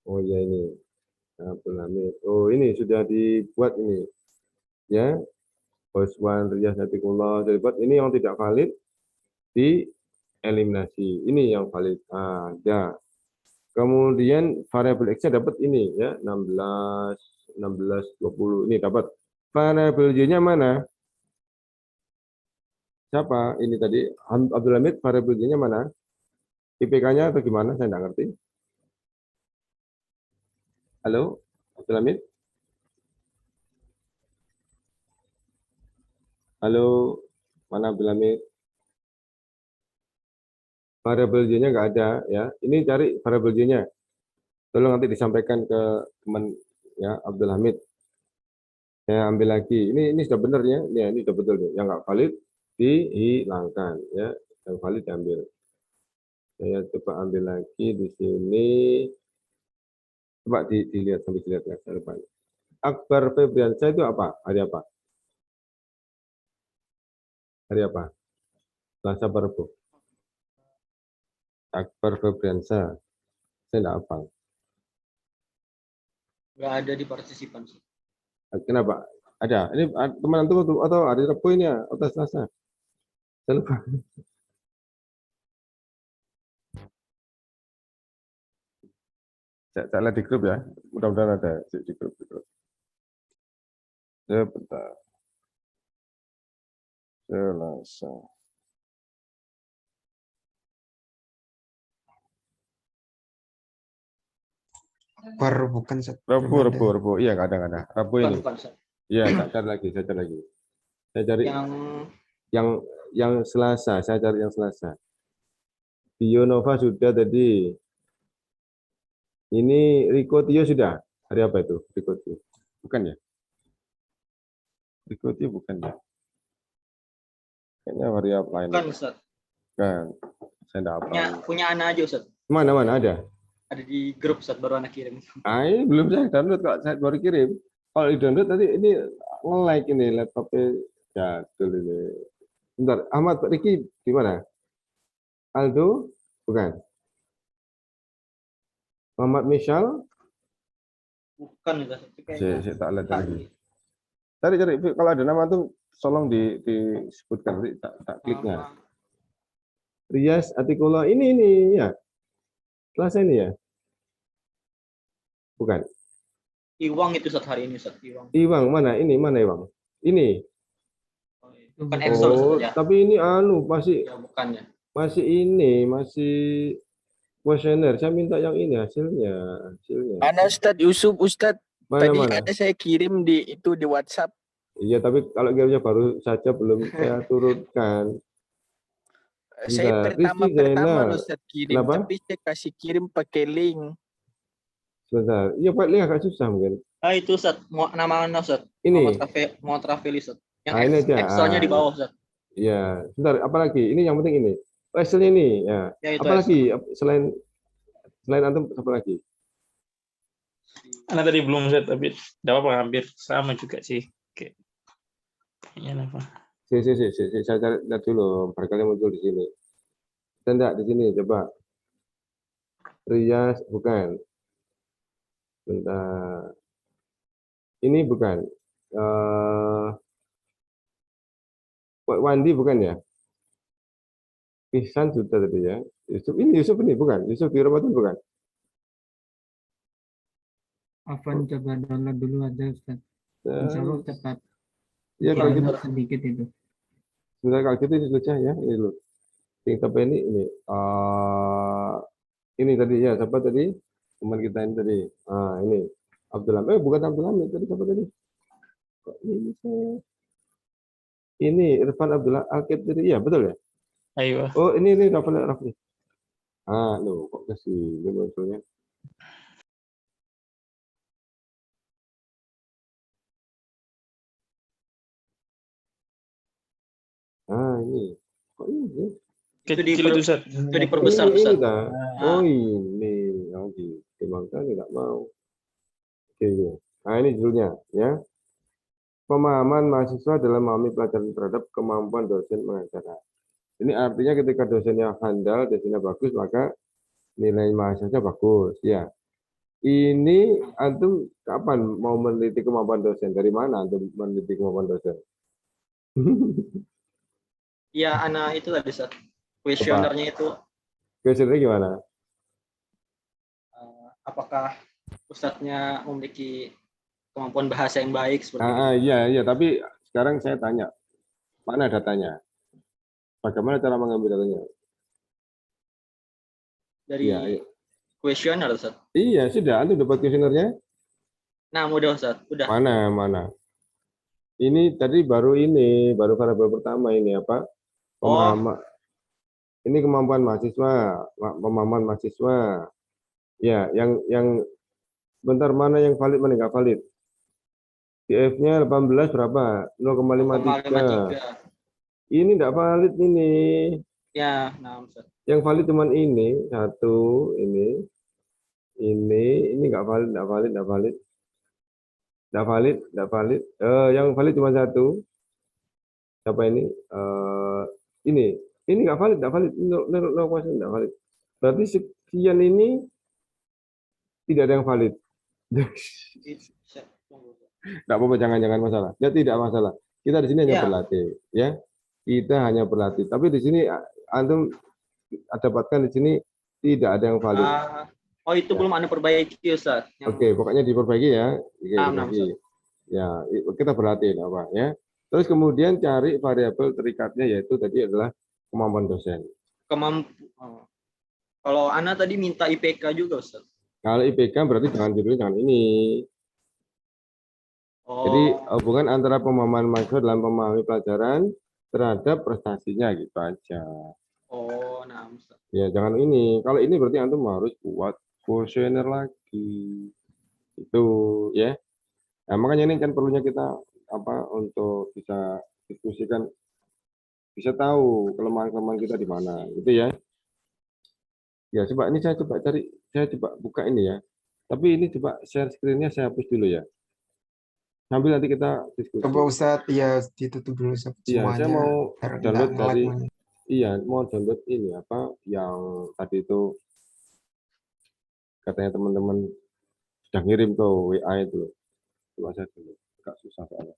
Oh ya ini. Abdul Hamid. Oh ini sudah dibuat ini. Ya. Hoswan Riyas Natikullah dibuat. Ini yang tidak valid dieliminasi. Ini yang valid. Ada. Kemudian variabel X-nya dapat ini ya, 16, 20. Ini dapat. Variabel Y-nya mana? Siapa? Ini tadi Abdul Hamid, variabel Y-nya mana? IPK-nya atau gimana? Saya tidak ngerti. Halo, Abdul Hamid? Halo, mana Abdul Hamid? Variabel Y-nya nggak ada ya. Ini cari variabel Y-nya. Tolong nanti disampaikan ke teman ya Abdul Hamid. Saya ambil lagi. Ini sudah benar ya. Ini sudah betul. Yang nggak valid dihilangkan ya. Yang valid diambil. Saya coba ambil lagi di sini. Coba dilihat sambil dilihat ya. Akbar Febriansyah itu apa? Hari apa? Hari apa? Selasa Rabu. Akbar Febriansyah. Saya tidak hafal. Nggak ada di partisipan, sih. Kenapa? Ada. Ini teman antum atau hari Rabu ini ya? Atau Selasa? Saya lupa. Saya lihat di grup ya. Mudah-mudahan ada di grup. Sebentar. Selasa. Bukan Rabu. Iya, nggak ada. Rabu ini. Bukan, Ustaz. Iya, saya cari lagi. Saya cari yang Selasa. Saya cari yang Selasa. Bionova sudah tadi. Ini Riko Tio sudah. Hari apa itu? Riko Tio. Bukan ya? Riko Tio bukan ya? Kayaknya hari apa lain. Bukan, Ustaz. Kan. Saya enggak apa. Punya Ana aja, Ustaz. Mana ada? Ada di grup, Ustaz, baru Ana kirim. Ini belum saya download kok. Saya baru kirim. Kalau di download tadi ini nge-like ini laptopnya jadul ini. Bentar, Ahmad Riki di mana? Aldo? Bukan. Muhammad Michal? Bukan, Ustaz. Saya tak lihat lagi. Cari. Kalau ada nama tuh tolong disebutkan. Tak kliknya. Riyas Atikullah. Ini ya. Selasa ini ya? Bukan. Iwang itu Ustaz hari ini, Ustaz. Iwang mana? Ini mana Iwang? Ini. Bukan Excel, Ustaz, ya. Tapi ini masih Ya, bukan ya. Masih kuesioner. Saya minta yang ini hasilnya. Mana Ustadz Yusuf, Ustadz. Mana? Tadi ada saya kirim di WhatsApp. Iya, tapi kalau gamenya baru saja belum saya turunkan. Saya Bentar, Rizky pertama Zainal. Ustaz kirim, Kenapa? tapi saya kasih kirim pakai link. Sebentar. Iya, Pak, ini agak susah mungkin. Itu Ustaz, nama Anda Ustaz. Ini. Muhammad Rafili Ustaz. Yang Ini aja. Excelnya di bawah Ustaz. Iya, sebentar. Apalagi? Ini yang penting ini. Oh, Excel ini. Ya. Ya, itu Apalagi selain antum apa lagi? Karena tadi belum set, tapi tidak apa hampir sama juga sih. Kayaknya apa? Saya cari lihat dulu. Barangkali muncul di sini. Tidak di sini. Coba. Rias bukan. Bentar. Ini bukan. Wandi bukan ya? Ihsan sudah tadi ya. Yusuf ini bukan. Yusuf di Ramadan bukan. Afwan coba download dulu aja Ustaz. Insya Allah cepat. Ya kalau gitu Sedikit itu. sebentar, kalau gitu ini saja ya. Ini dulu. Tingkat ini. Ini tadi ya, siapa tadi? Teman kita ini tadi. Ini Abdul Hamid. Bukan Abdul Hamid tadi, siapa tadi? Kok ini saya? Ini Irfan Abdullah Al-Qadiri. Iya, betul ya? Ayo. Oh, ini Rafli. Loh, kok ke sini munculnya? Ini. Kok ini? Kecil itu Ustaz. Itu diperbesar Ini Ustaz. dah. Oh, ini. Oh, gitu. Makanya nggak mau. Oke. Ini judulnya ya. Pemahaman mahasiswa dalam memahami pelajaran terhadap kemampuan dosen mengajar. Ini artinya ketika dosennya handal, dosennya bagus, maka nilai mahasiswa bagus. Ya. Ini antum kapan mau meneliti kemampuan dosen? Dari mana antum meneliti kemampuan dosen? Iya, anak itu tadi Ustaz. Kuesionernya itu Kuesionernya gimana? apakah Ustadznya memiliki kemampuan bahasa yang baik seperti itu. Iya, tapi sekarang saya tanya, mana datanya? Bagaimana cara mengambil datanya? Dari kuesioner Ustaz. Iya, sudah. Antum dapat kuesionernya? Nah, mudah Ustaz, udah. Mana? Ini tadi baru variabel pertama ini apa? Pemahaman. Ini kemampuan mahasiswa, pemahaman mahasiswa. Ya, yang bentar, mana yang valid, mana nggak valid? TF-nya 18 berapa? 0,53. Ini nggak valid ini. Ya, nah Ustaz. Yang valid cuman ini, satu, ini nggak valid. Yang valid cuma satu. Siapa ini? Ini nggak valid. Nggak valid. Berarti sekian ini tidak ada yang valid. Nggak apa-apa, jangan masalah. Ya, tidak masalah. Kita di sini hanya berlatih, ya. Kita hanya berlatih. Tapi di sini antum dapatkan di sini tidak ada yang valid. Itu belum Anda perbaiki Ustaz. Oke, pokoknya diperbaiki ya. Ya, kita berlatih apa ya. Terus kemudian cari variabel terikatnya, yaitu tadi adalah kemampuan dosen. Kalau Anda tadi minta IPK juga Ustaz. Kalau IPK berarti jangan ini. Jadi hubungan antara pemahaman mahasiswa dalam memahami pelajaran terhadap prestasinya gitu aja. Nah Ustaz. Ya, jangan ini. Kalau ini berarti antum harus buat kuesioner lagi. Itu ya. Nah, makanya ini kan perlunya kita untuk bisa diskusikan, bisa tahu kelemahan-kelemahan kita di mana, gitu ya. Ya, coba ini saya coba buka ini ya. Tapi ini coba share screen-nya saya hapus dulu ya. Sambil nanti kita diskusi. Coba Ustadz, ya ditutup dulu semuanya. Iya, saya mau download mau download ini yang tadi itu katanya teman-teman sudah ngirim ke WA itu. Coba saya dulu, agak susah soalnya.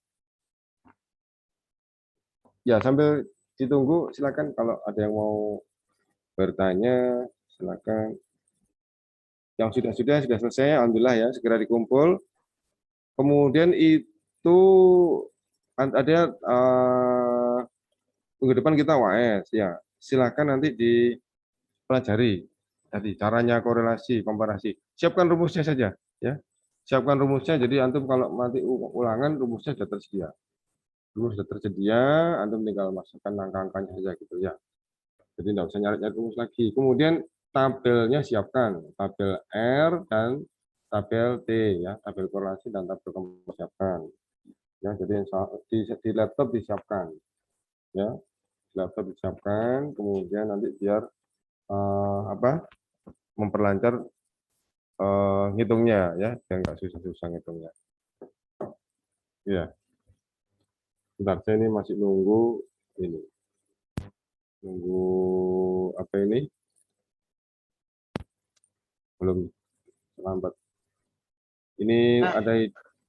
Ya, sambil ditunggu silakan kalau ada yang mau bertanya, silakan. Yang sudah selesai, alhamdulillah ya, segera dikumpul. Kemudian itu ada minggu depan kita UAS ya. Silakan nanti dipelajari tadi caranya korelasi, komparasi. Siapkan rumusnya saja ya. Siapkan rumusnya, jadi antum kalau nanti ulangan rumusnya sudah tersedia. rumus sudah tersedia, antum tinggal masukkan angka-angkanya saja gitu ya. Jadi tidak usah nyari-nyari rumus lagi. Kemudian tabelnya siapkan, tabel R dan tabel T ya, tabel korelasi dan tabel komparasi siapkan. Ya, jadi di laptop disiapkan. Ya, di laptop disiapkan, kemudian nanti biar memperlancar ngitungnya ya, biar nggak susah-susah ngitungnya. Ya. Bentar, saya ini masih nunggu ini. Nunggu apa ini? Belum lambat. Ini ada,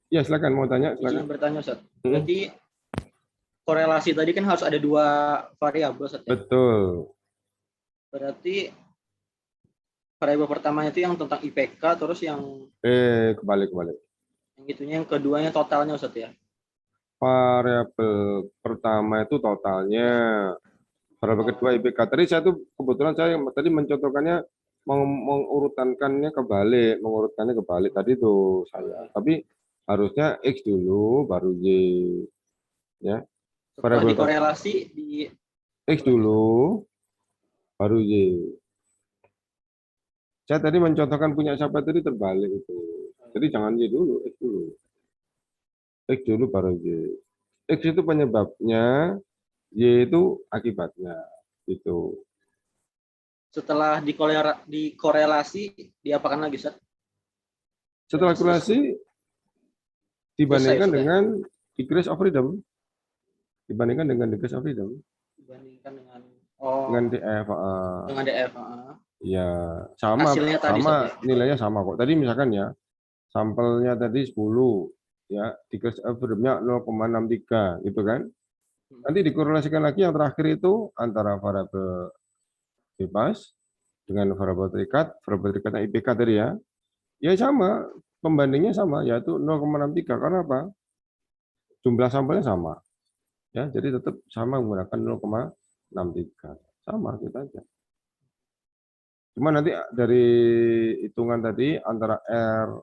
ya silakan mau tanya, silakan. Izin bertanya, Ustaz. Berarti korelasi tadi kan harus ada 2 variabel, Ustaz, ya? Betul. Berarti variabel pertamanya itu yang tentang IPK, terus yang Kembali. yang itunya, yang keduanya totalnya, Ustaz, ya? Variabel pertama itu totalnya. Variabel kedua IPK. Tadi saya tuh kebetulan saya tadi mencontohkannya mengurutkannya kebalik tadi tuh saya. Tapi harusnya X dulu baru Y. Ya. Setelah dikorelasi di X dulu baru Y. Saya tadi mencontohkan punya siapa tadi terbalik itu. Jadi jangan Y dulu, X dulu. X dulu baru Y. X itu penyebabnya, Y itu akibatnya. Itu. setelah dikorelasi diapakan lagi, Ustaz? Setelah korelasi dibandingkan Selesai, dengan degrees of freedom. Dibandingkan dengan degrees of freedom. Dibandingkan dengan Dengan DF. dengan DF. Ya, sama Hasilnya tadi, sama Ustaz, ya? nilainya sama kok. Tadi misalkan ya, sampelnya tadi 10 ya, degrees of freedom-nya 0,63 gitu kan. Nanti dikorelasikan lagi yang terakhir itu antara variabel bebas dengan variabel terikatnya IPK tadi ya. Ya sama, pembandingnya sama, yaitu 0,63. Karena apa? Jumlah sampelnya sama. Ya, jadi tetap sama menggunakan 0,63. Sama kita aja. Cuma nanti dari hitungan tadi antara R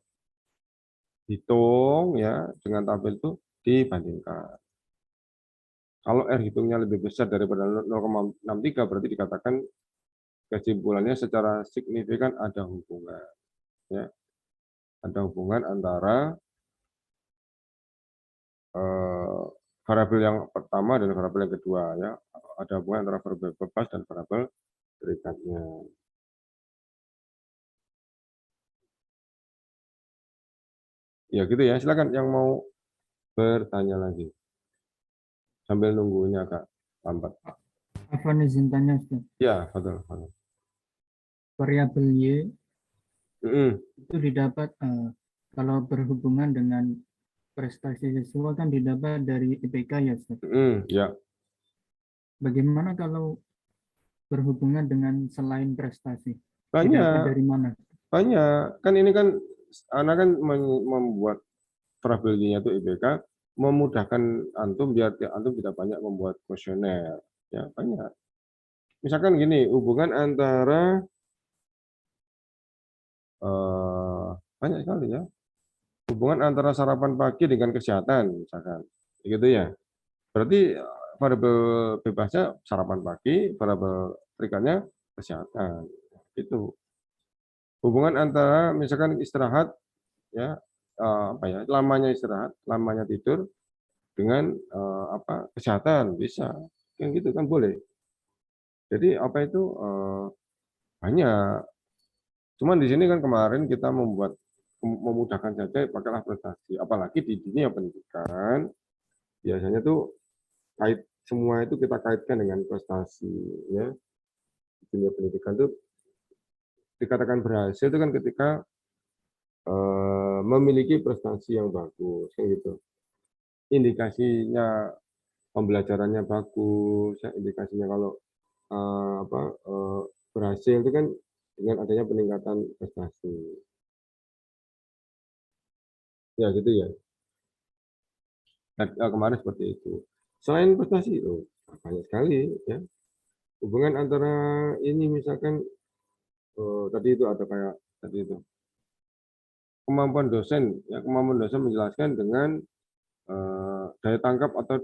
hitung ya dengan tabel itu dibandingkan. Kalau R hitungnya lebih besar daripada 0,63 berarti dikatakan kesimpulannya secara signifikan ada hubungan. Ya. Ada hubungan antara variabel yang pertama dan variabel yang kedua ya. Ada hubungan antara variabel bebas dan variabel terikatnya. Ya gitu ya, silakan yang mau bertanya lagi. Sambil nunggunya agak lambat. Afwan izin tanya, Ustaz. Ya, betul. Variabel Y itu didapat kalau berhubungan dengan prestasi siswa kan didapat dari IPK ya, Ustaz? Ya. Bagaimana kalau berhubungan dengan selain prestasi? Banyak. Didapat dari mana? Banyak. Kan ini kan anak kan membuat variabel Y-nya itu IPK memudahkan antum biar antum tidak banyak membuat kuesioner. Ya, banyak. Misalkan gini, hubungan antara banyak sekali ya. Hubungan antara sarapan pagi dengan kesehatan misalkan. Gitu ya. Berarti variabel bebasnya sarapan pagi, variabel terikatnya kesehatan. Itu. Hubungan antara misalkan istirahat ya, lamanya istirahat, lamanya tidur dengan kesehatan bisa. Kan gitu kan boleh. Jadi apa itu banyak. Cuman di sini kan kemarin kita memudahkan saja pakailah prestasi. Apalagi di dunia pendidikan biasanya tuh semua itu kita kaitkan dengan prestasi ya. Di dunia pendidikan tuh dikatakan berhasil itu kan ketika memiliki prestasi yang bagus kan gitu. Indikasinya pembelajarannya bagus, ya, indikasinya kalau berhasil itu kan dengan adanya peningkatan prestasi. Ya gitu ya. Kemarin seperti itu. Selain prestasi itu banyak sekali ya. Hubungan antara ini misalkan tadi itu ada kayak tadi itu kemampuan dosen ya, kemampuan dosen menjelaskan dengan daya tangkap atau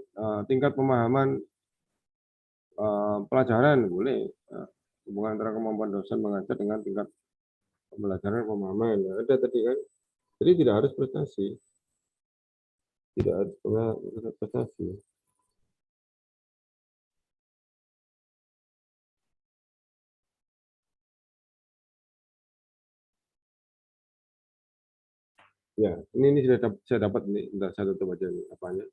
tingkat pemahaman pelajaran boleh. Hubungan antara kemampuan dosen mengajar dengan tingkat pembelajaran pemahaman. Ada tadi kan. Jadi tidak harus prestasi. Tidak harus prestasi. Ya, ini sudah saya dapat ini. Bentar, saya tutup aja nih apanya.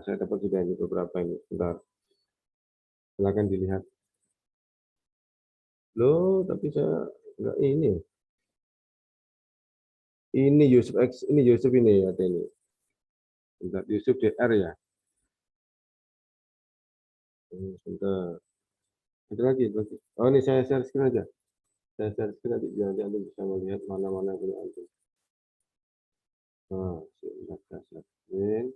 Saya dapat sudah ini beberapa ini. Bentar. Silakan dilihat. Loh, tapi saya enggak ini. Ini Yusuf X, ini Yusuf ini ya ini. Bentar, Yusuf DR ya. Sebentar. Ada lagi. Oh, ini saya share screen aja. Saya share screen nanti biar nanti Anda bisa melihat mana-mana yang punya antum. Nah, sebentar saya share screen.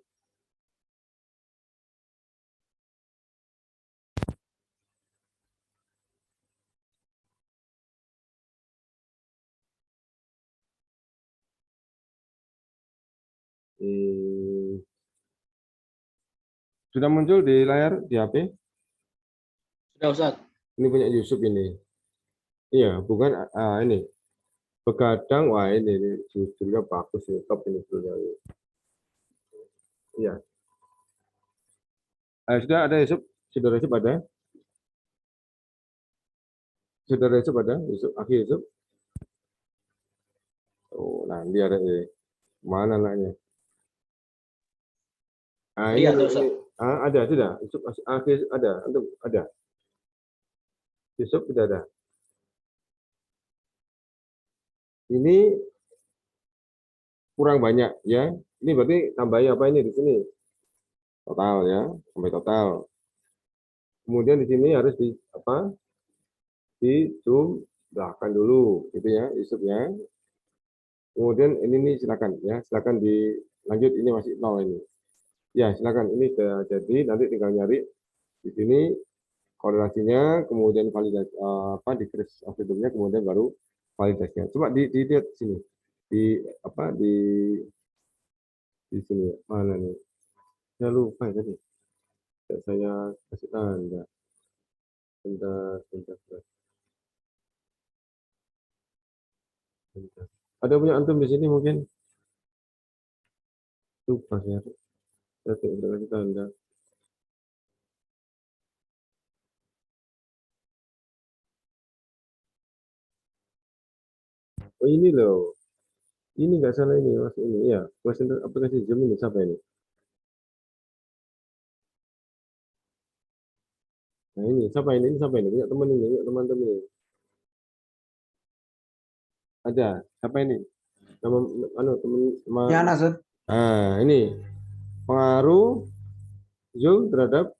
Sudah muncul di layar di HP? Sudah Ustaz. Ini punya Yusuf ini. Iya, bukan ini. Begadang, wah ini judulnya bagus nih, top ini judulnya. Iya. Sudah ada Yusuf? Saudara Yusuf ada? Saudara Yusuf ada? Yusuf, Akhi Yusuf? Oh, nah dia ada mana anaknya? Ini, Iya, Ustaz. ada sudah. Yusuf Akhi ada, antum ada. Yusuf sudah ada. Ini kurang banyak ya. Ini berarti tambahnya apa ini di sini? Total ya, sampai total. Kemudian di sini harus di apa? Dijumlahkan dulu gitu ya, Yusuf ya. Kemudian ini nih silakan ya, silakan dilanjut, ini masih 0 ini. Ya, silakan ini sudah jadi, nanti tinggal nyari di sini korelasinya, kemudian validasi di crash algoritmnya, kemudian baru validasinya. Coba dilihat sini. Di sini mana nih? Saya lupa tadi. Saya kasih tanda. Bentar. Ada punya antum di sini mungkin? Lupa saya. Saya tidak kasih tanda. Oh ini loh. Ini nggak salah ini, Mas ini. Ya, aplikasi Zoom ini siapa ini? Nah ini siapa ini? Ini siapa ini? Punya teman ini, punya teman-teman ini. Ada. Siapa ini? Nama teman. Ya, Nasud. Ini pengaruh Zoom terhadap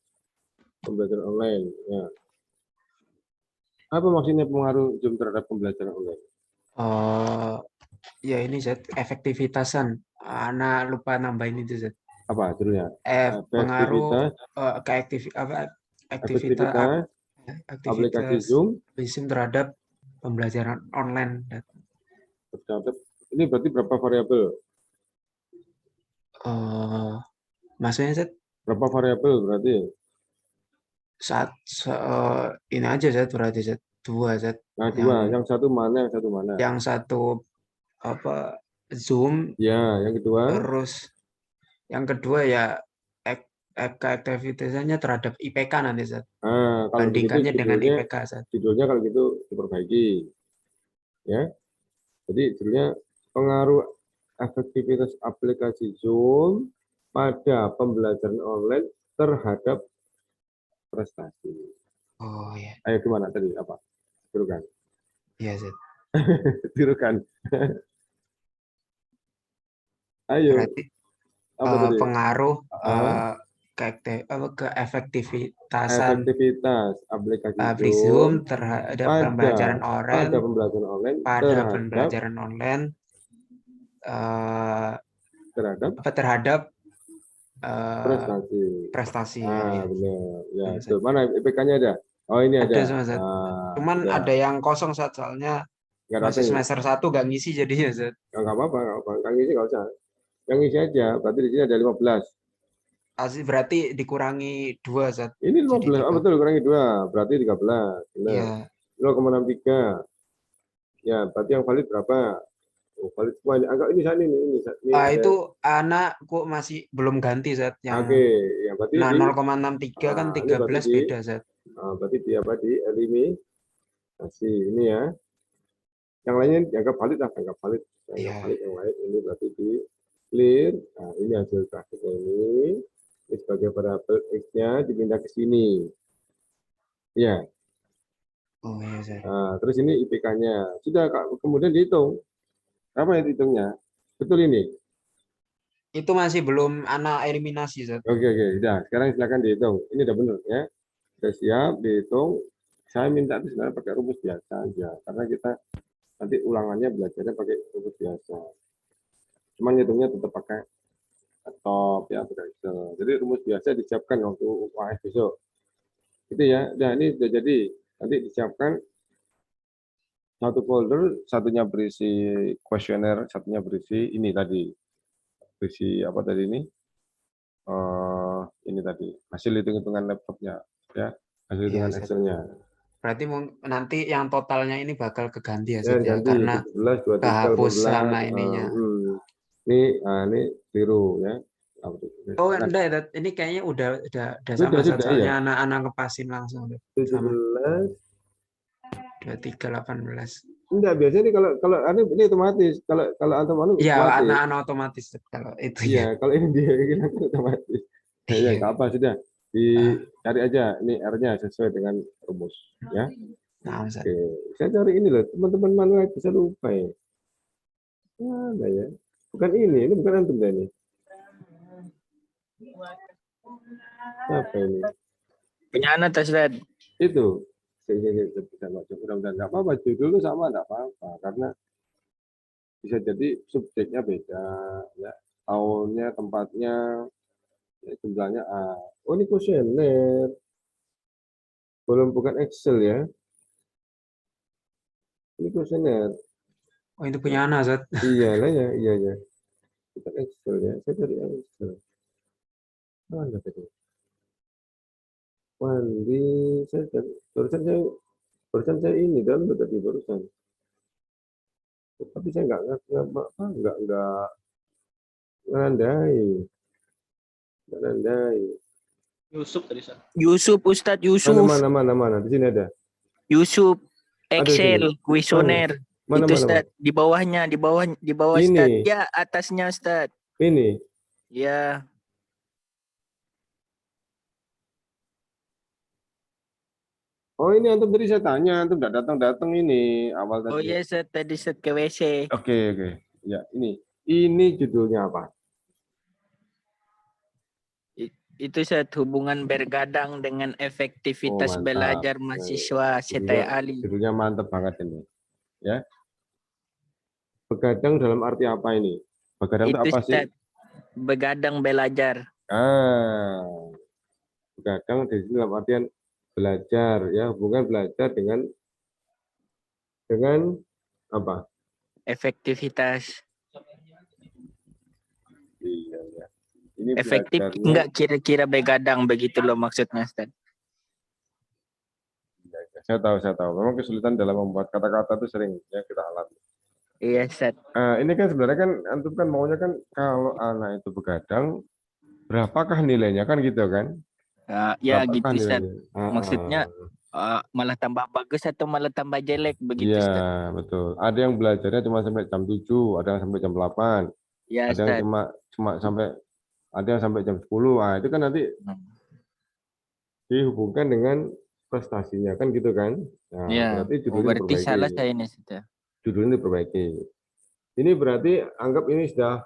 pembelajaran online. Ya. Apa maksudnya pengaruh Zoom terhadap pembelajaran online? Ya ini Zat, efektivitasan. Anak lupa nambahin itu Zat. Apa judulnya? Pengaruh aktivitas aplikasi Zoom terhadap pembelajaran online. Ini berarti berapa variabel? Maksudnya Zat? Berapa variabel berarti? Ini aja Zat, berarti Zat. 2 Zat. Nah, 2. Yang satu mana? Yang satu Zoom. Ya, yang kedua. Terus yang kedua ya aktivitasnya terhadap IPK nanti Zat. Bandingkannya dengan IPK Zat. Judulnya kalau gitu diperbaiki. Ya. Jadi judulnya pengaruh efektivitas aplikasi Zoom pada pembelajaran online terhadap prestasi. Oh ya. Ayo gimana tadi apa? Tirukan. Iya Zat. Tirukan. Ayo. Berarti pengaruh ke efektivitas aplikasi Zoom terhadap pembelajaran online terhadap prestasi. Benar. Ya, itu mana IPK-nya ada? Oh, ini ada. Cuman ada yang kosong Zat, soalnya masih semester 1 gak ngisi jadinya Zat. Enggak apa-apa, enggak ngisi enggak usah. Yang isi aja, berarti di sini ada 15. Berarti dikurangi 2, Zat. Ini 15, Jadi betul, kurangi 2, berarti 13. Benar. Iya. 0,63. Ya, berarti yang valid berapa? Oh, valid semua. Agak ini saat ini ada. Itu anak kok masih belum ganti, Zat. Oke, ya berarti Nah, di 0,63 kan ini berarti 13 beda, Zat. berarti di apa, di eliminasi ini ya. Yang lainnya dianggap valid lah, dianggap valid. Dianggap valid yang lain ini berarti di clear. Nah, ini hasil grafiknya ini. Ini sebagai variabel X-nya dipindah ke sini. Ya. Oh iya, Zat. Nah, terus ini IPK-nya. Sudah, Kak, kemudian dihitung. Apa yang dihitungnya? Betul ini? Itu masih belum anak eliminasi, Zat. Oke, sudah. Sekarang silakan dihitung. Ini udah benar ya. Sudah siap dihitung. Saya minta itu sebenarnya pakai rumus biasa aja, karena kita nanti ulangannya belajarnya pakai rumus biasa. Cuman hitungnya tetap pakai laptop ya, pakai Excel. Jadi rumus biasa disiapkan waktu UAS besok. Gitu ya. Nah, ini sudah jadi. Nanti disiapkan satu folder, satunya berisi kuesioner, satunya berisi ini tadi. Berisi apa tadi ini? Ini tadi hasil hitung-hitungan laptopnya ya, hasil hitungan Excel-nya. Berarti nanti yang totalnya ini bakal keganti ya, Ya, Zat, ya? ganti, Karena 17, 23, kehapus 18, sama ininya. Ini keliru ya. Oh enggak, Zat. Ini kayaknya udah sama, Zat. Sudah, Soalnya ya. anak-anak ngepasin langsung. 17, 23, 18. enggak, biasanya ini kalau ini otomatis. Kalau antum Iya, otomatis. anak-anak otomatis, Zat, kalau itu ya. Iya, kalau ini dia otomatis. Ya, enggak apa, sudah. Dicari aja ini R-nya sesuai dengan rumus ya. Nah, Zat. Oke, saya cari ini loh, teman-teman manual bisa lupa ya. Ada ya. Bukan ini bukan antum dah ini. Apa ini? Punya anak tas, Zat. Itu. Bisa baca. Mudah-mudahan nggak apa-apa. Judul itu sama nggak apa-apa, karena bisa jadi subjeknya beda, ya. Tahunnya, tempatnya, ya, jumlahnya A. Oh, ini kuesioner. Belum, bukan Excel ya. Ini kuesioner. Oh, itu punya anak, Zat. Iya lah ya, iya. Bukan Excel ya. Saya cari Excel. Mana tadi? Mandi, barusan saya ini download tadi barusan. Tapi saya nggak nandai. Yusuf tadi, Sat. Yusuf, Ustadz Yusuf. Mana? Di sini ada. Yusuf, Ada Excel, kuesioner. Mana? Itu Ustadz, di bawahnya, di bawah Ini. Ustadz. Ya, atasnya Ustadz. Ini. Ya. Oh, ini antum tadi saya tanya, antum nggak datang ini awal tadi. Oh iya, Ustadz, tadi Ustadz ke WC. Oke. Ya, ini judulnya apa? Itu Ustadz, hubungan bergadang dengan efektivitas mantap. belajar mahasiswa CTI Ali. Judulnya mantap banget ini. Ya. Begadang dalam arti apa ini? Begadang itu apa sih? Ustadz, begadang belajar. Begadang di sini dalam artian belajar ya, hubungan belajar dengan apa? Efektivitas. Iya ya. Ini Efektif belajarnya, enggak kira-kira begadang begitu loh maksudnya, Ustaz. ya, saya tahu. Memang kesulitan dalam membuat kata-kata itu sering ya kita alami. Iya, Ustaz. Ini kan sebenarnya kan antum kan maunya kan kalau anak itu begadang berapakah nilainya kan gitu kan? Ya gitu, Berapakah Ustaz. nilainya? Maksudnya malah tambah bagus atau malah tambah jelek begitu, Ustaz. Iya, betul. Ada yang belajarnya cuma sampai jam 7, ada yang sampai jam 8. Ya, ada yang cuma sampai jam 10. Itu kan nanti dihubungkan dengan prestasinya kan gitu kan. Nah, ya, berarti judulnya berarti diperbaiki. salah saya ini, Ustaz. Judulnya diperbaiki. Ini berarti anggap ini sudah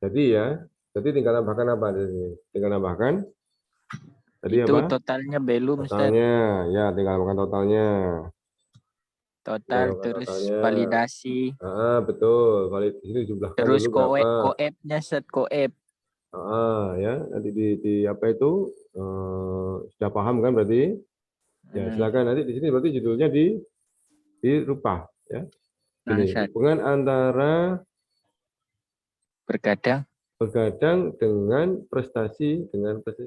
jadi ya. Jadi tinggal tambahkan apa di sini? Tinggal tambahkan tadi itu apa? totalnya belum, Ustaz. Totalnya. Ya, tinggal tambahkan totalnya. Total terus validasi. Betul. Valid di sini jumlahkan terus dulu berapa. koepnya, Ustaz, koep. Ya, nanti di apa itu sudah paham kan berarti? Ya, silakan nanti di sini berarti judulnya dirubah ya. Ini hubungan antara Begadang dengan prestasi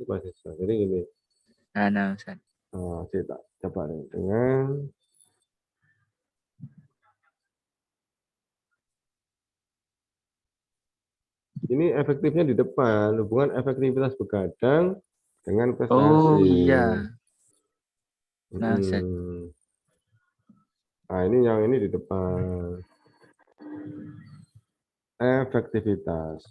mahasiswa. Jadi gini. Nah, Ustaz. Oh, saya tak coba nih. Dengan ini efektifnya di depan, hubungan efektivitas begadang dengan prestasi. Oh iya. Nah, Ustaz. Nah, ini yang ini di depan. Efektivitas.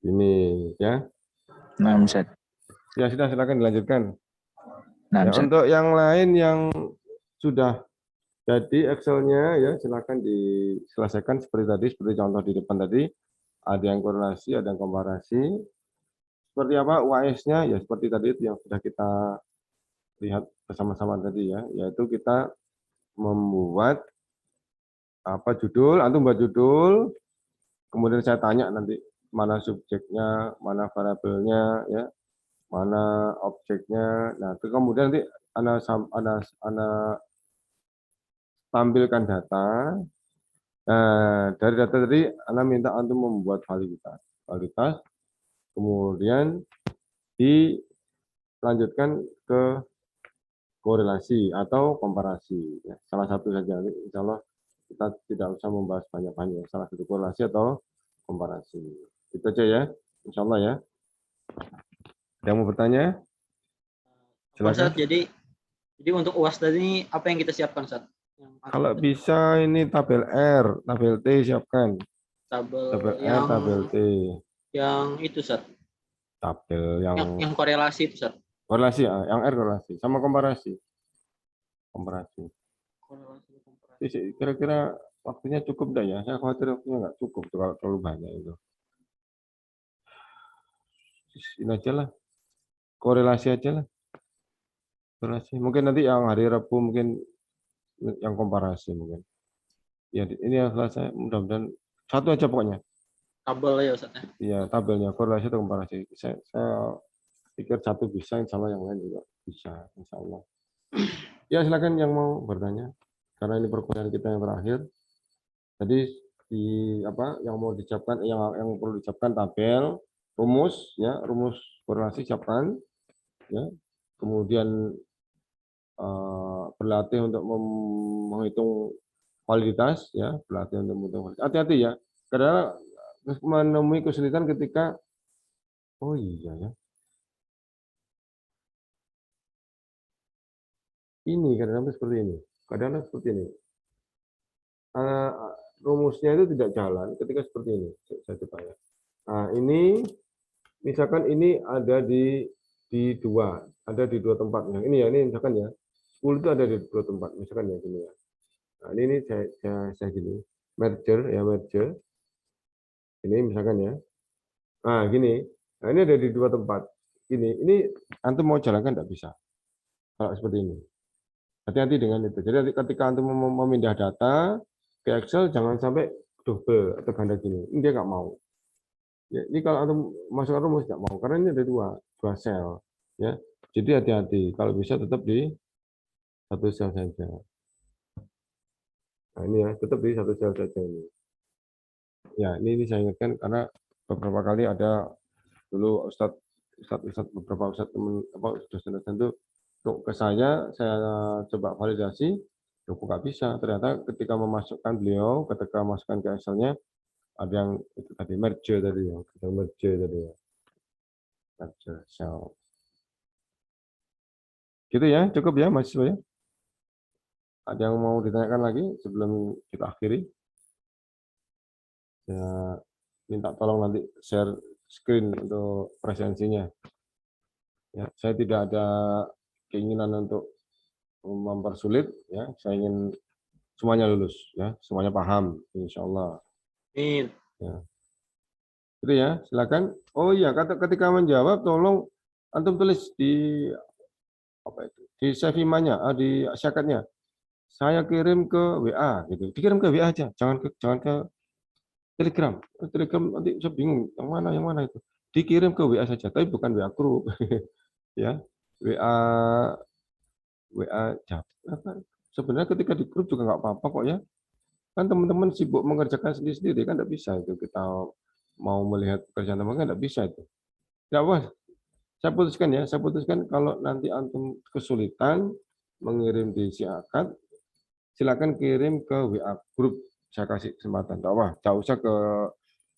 Ini ya. Nah, Ustaz. Ya sudah, silakan dilanjutkan. Nah, Ya, Ustaz. untuk yang lain yang sudah jadi Excel-nya ya silakan diselesaikan seperti contoh di depan tadi. Ada yang korelasi, ada yang komparasi. Seperti apa UAS-nya? Ya seperti tadi itu yang sudah kita lihat bersama-sama tadi ya, yaitu kita membuat judul, antum buat judul, kemudian saya tanya nanti mana subjeknya, mana variabelnya, ya, mana objeknya. Nah, itu kemudian nanti Anda tampilkan data. Nah, dari data tadi Anda minta antum membuat validitas, kemudian dilanjutkan ke korelasi atau komparasi. Ya, salah satu saja. Insya Allah kita tidak usah membahas banyak-banyak. Salah satu korelasi atau komparasi. Itu aja ya. Insya Allah ya. Ada yang mau bertanya? Silakan. Jadi untuk UAS tadi apa yang kita siapkan, Ustaz? Kalau bisa ini tabel R, tabel T siapkan. Tabel R, tabel T. Yang itu, Ustaz. Tabel yang korelasi itu, Ustaz. Korelasi, yang R korelasi sama komparasi. Komparasi. Kira-kira waktunya cukup dah ya. Saya khawatir waktunya nggak cukup tuh kalau terlalu banyak itu. Ini aja lah. Korelasi aja lah. Korelasi. Mungkin nanti yang hari Rabu mungkin yang komparasi mungkin. Ya ini yang selesai. Mudah-mudahan satu aja pokoknya. Tabel ya Ustaz ya. Iya, tabelnya korelasi atau komparasi. Saya pikir satu bisa, insya Allah yang lain juga bisa, insya Allah. Ya silakan yang mau bertanya. Karena ini perkuliahan kita yang terakhir. Tadi yang mau dicapkan, yang perlu dicapkan tabel, rumus, ya rumus korelasi siapkan, ya. Kemudian berlatih untuk menghitung validitas, ya berlatih untuk menghitung validitas. Hati-hati ya, karena menemui kesulitan ketika, oh iya ya. Ini kadang-kadang seperti ini, kadang-kadang seperti ini. Rumusnya itu tidak jalan ketika seperti ini. Saya coba ya. Nah ini, misalkan ini ada di dua tempat. Nah, ini ya, ini misalkan ya, 10 itu ada di dua tempat, misalkan ya gini ya. Nah ini saya gini, merger. Ini misalkan ya. Nah gini, nah ini ada di dua tempat. Ini antum mau jalankan tidak bisa. Kalau seperti ini. Hati-hati dengan itu. Jadi ketika antum memindah data ke Excel, jangan sampai double atau ganda gini. Ini dia nggak mau. Ya, ini kalau antum masukkan rumus nggak mau, karena ini ada dua sel. Ya, jadi hati-hati. Kalau bisa tetap di satu sel saja. Nah ini ya, tetap di satu sel saja ini. Ya, ini saya ingatkan karena beberapa kali ada dulu beberapa ustadz teman dosen-dosen itu ke saya coba validasi, kok nggak bisa. Ternyata ketika memasukkan ketika masukkan ke Excel-nya ada yang itu tadi merge tadi ya, merge cell. Gitu ya, cukup ya mahasiswa ya. Ada yang mau ditanyakan lagi sebelum kita akhiri? Ya, minta tolong nanti share screen untuk presensinya. Ya, saya tidak ada keinginan untuk mempersulit, ya. Saya ingin semuanya lulus, ya, semuanya paham, insya Allah. Amin. Ya. Itu ya, silakan. Oh iya, ketika menjawab, tolong antum tulis di di save-nya, di syakatnya. Saya kirim ke WA, gitu. Dikirim ke WA aja, jangan ke Telegram. Telegram nanti saya bingung yang mana itu. Dikirim ke WA saja, tapi bukan WA group, ya. WA sebenarnya ketika di grup juga nggak apa-apa kok ya. Kan teman-teman sibuk mengerjakan sendiri-sendiri, kan tidak bisa itu. Kita mau melihat pekerjaan teman kan tidak bisa itu. Ya apa? Saya putuskan kalau nanti antum kesulitan mengirim di si akad, silakan kirim ke WA grup. Saya kasih kesempatan. Tidak usah ke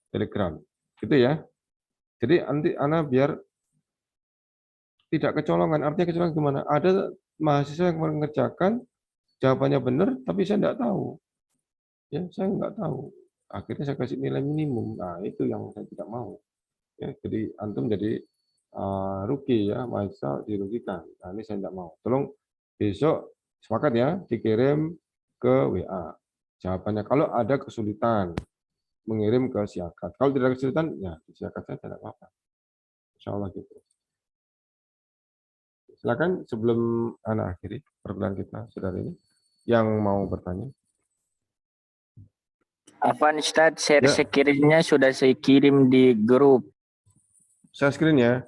Telegram. Gitu ya. Jadi nanti Ana biar tidak kecolongan. Artinya kecolongan gimana? Ada mahasiswa yang mengerjakan, jawabannya benar, tapi saya tidak tahu. Ya, saya nggak tahu. Akhirnya saya kasih nilai minimum. Nah, itu yang saya tidak mau. Ya, jadi antum jadi rugi ya, mahasiswa dirugikan. Nah, ini saya tidak mau. Tolong besok sepakat ya, dikirim ke WA. Jawabannya kalau ada kesulitan mengirim ke siakat. Kalau tidak ada kesulitan, ya di siakat saya tidak apa-apa. Insya Allah gitu. Silakan sebelum Ana akhiri perkuliahan kita, saudara ini yang mau bertanya. Afwan Ustaz, share Ya. screen-nya sudah saya kirim di grup. Saya screen ya.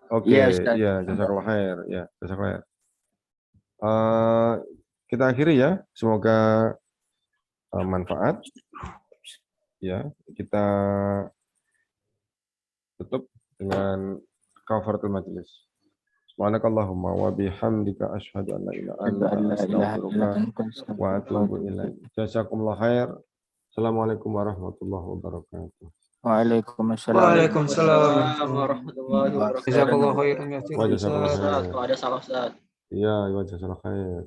Oke, Iya, Ustaz. ya, jazakallah khair. Ya, jazakallah khair. Kita akhiri ya. Semoga manfaat. Ya, kita tutup dengan kafaratul majelis. Subhanakallahumma wa bihamdika asyhadu an la ilaha illa anta astaghfiruka wa atubu ilaik. Jazakumullah khair. Assalamualaikum warahmatullahi wabarakatuh. Waalaikumsalam. Waalaikumsalam warahmatullahi wabarakatuh. Jazakallahu khairan ya Wa jazakallahu Ustaz, khair. kalau ada salah Ustaz. Iya, wa jazakallahu khair.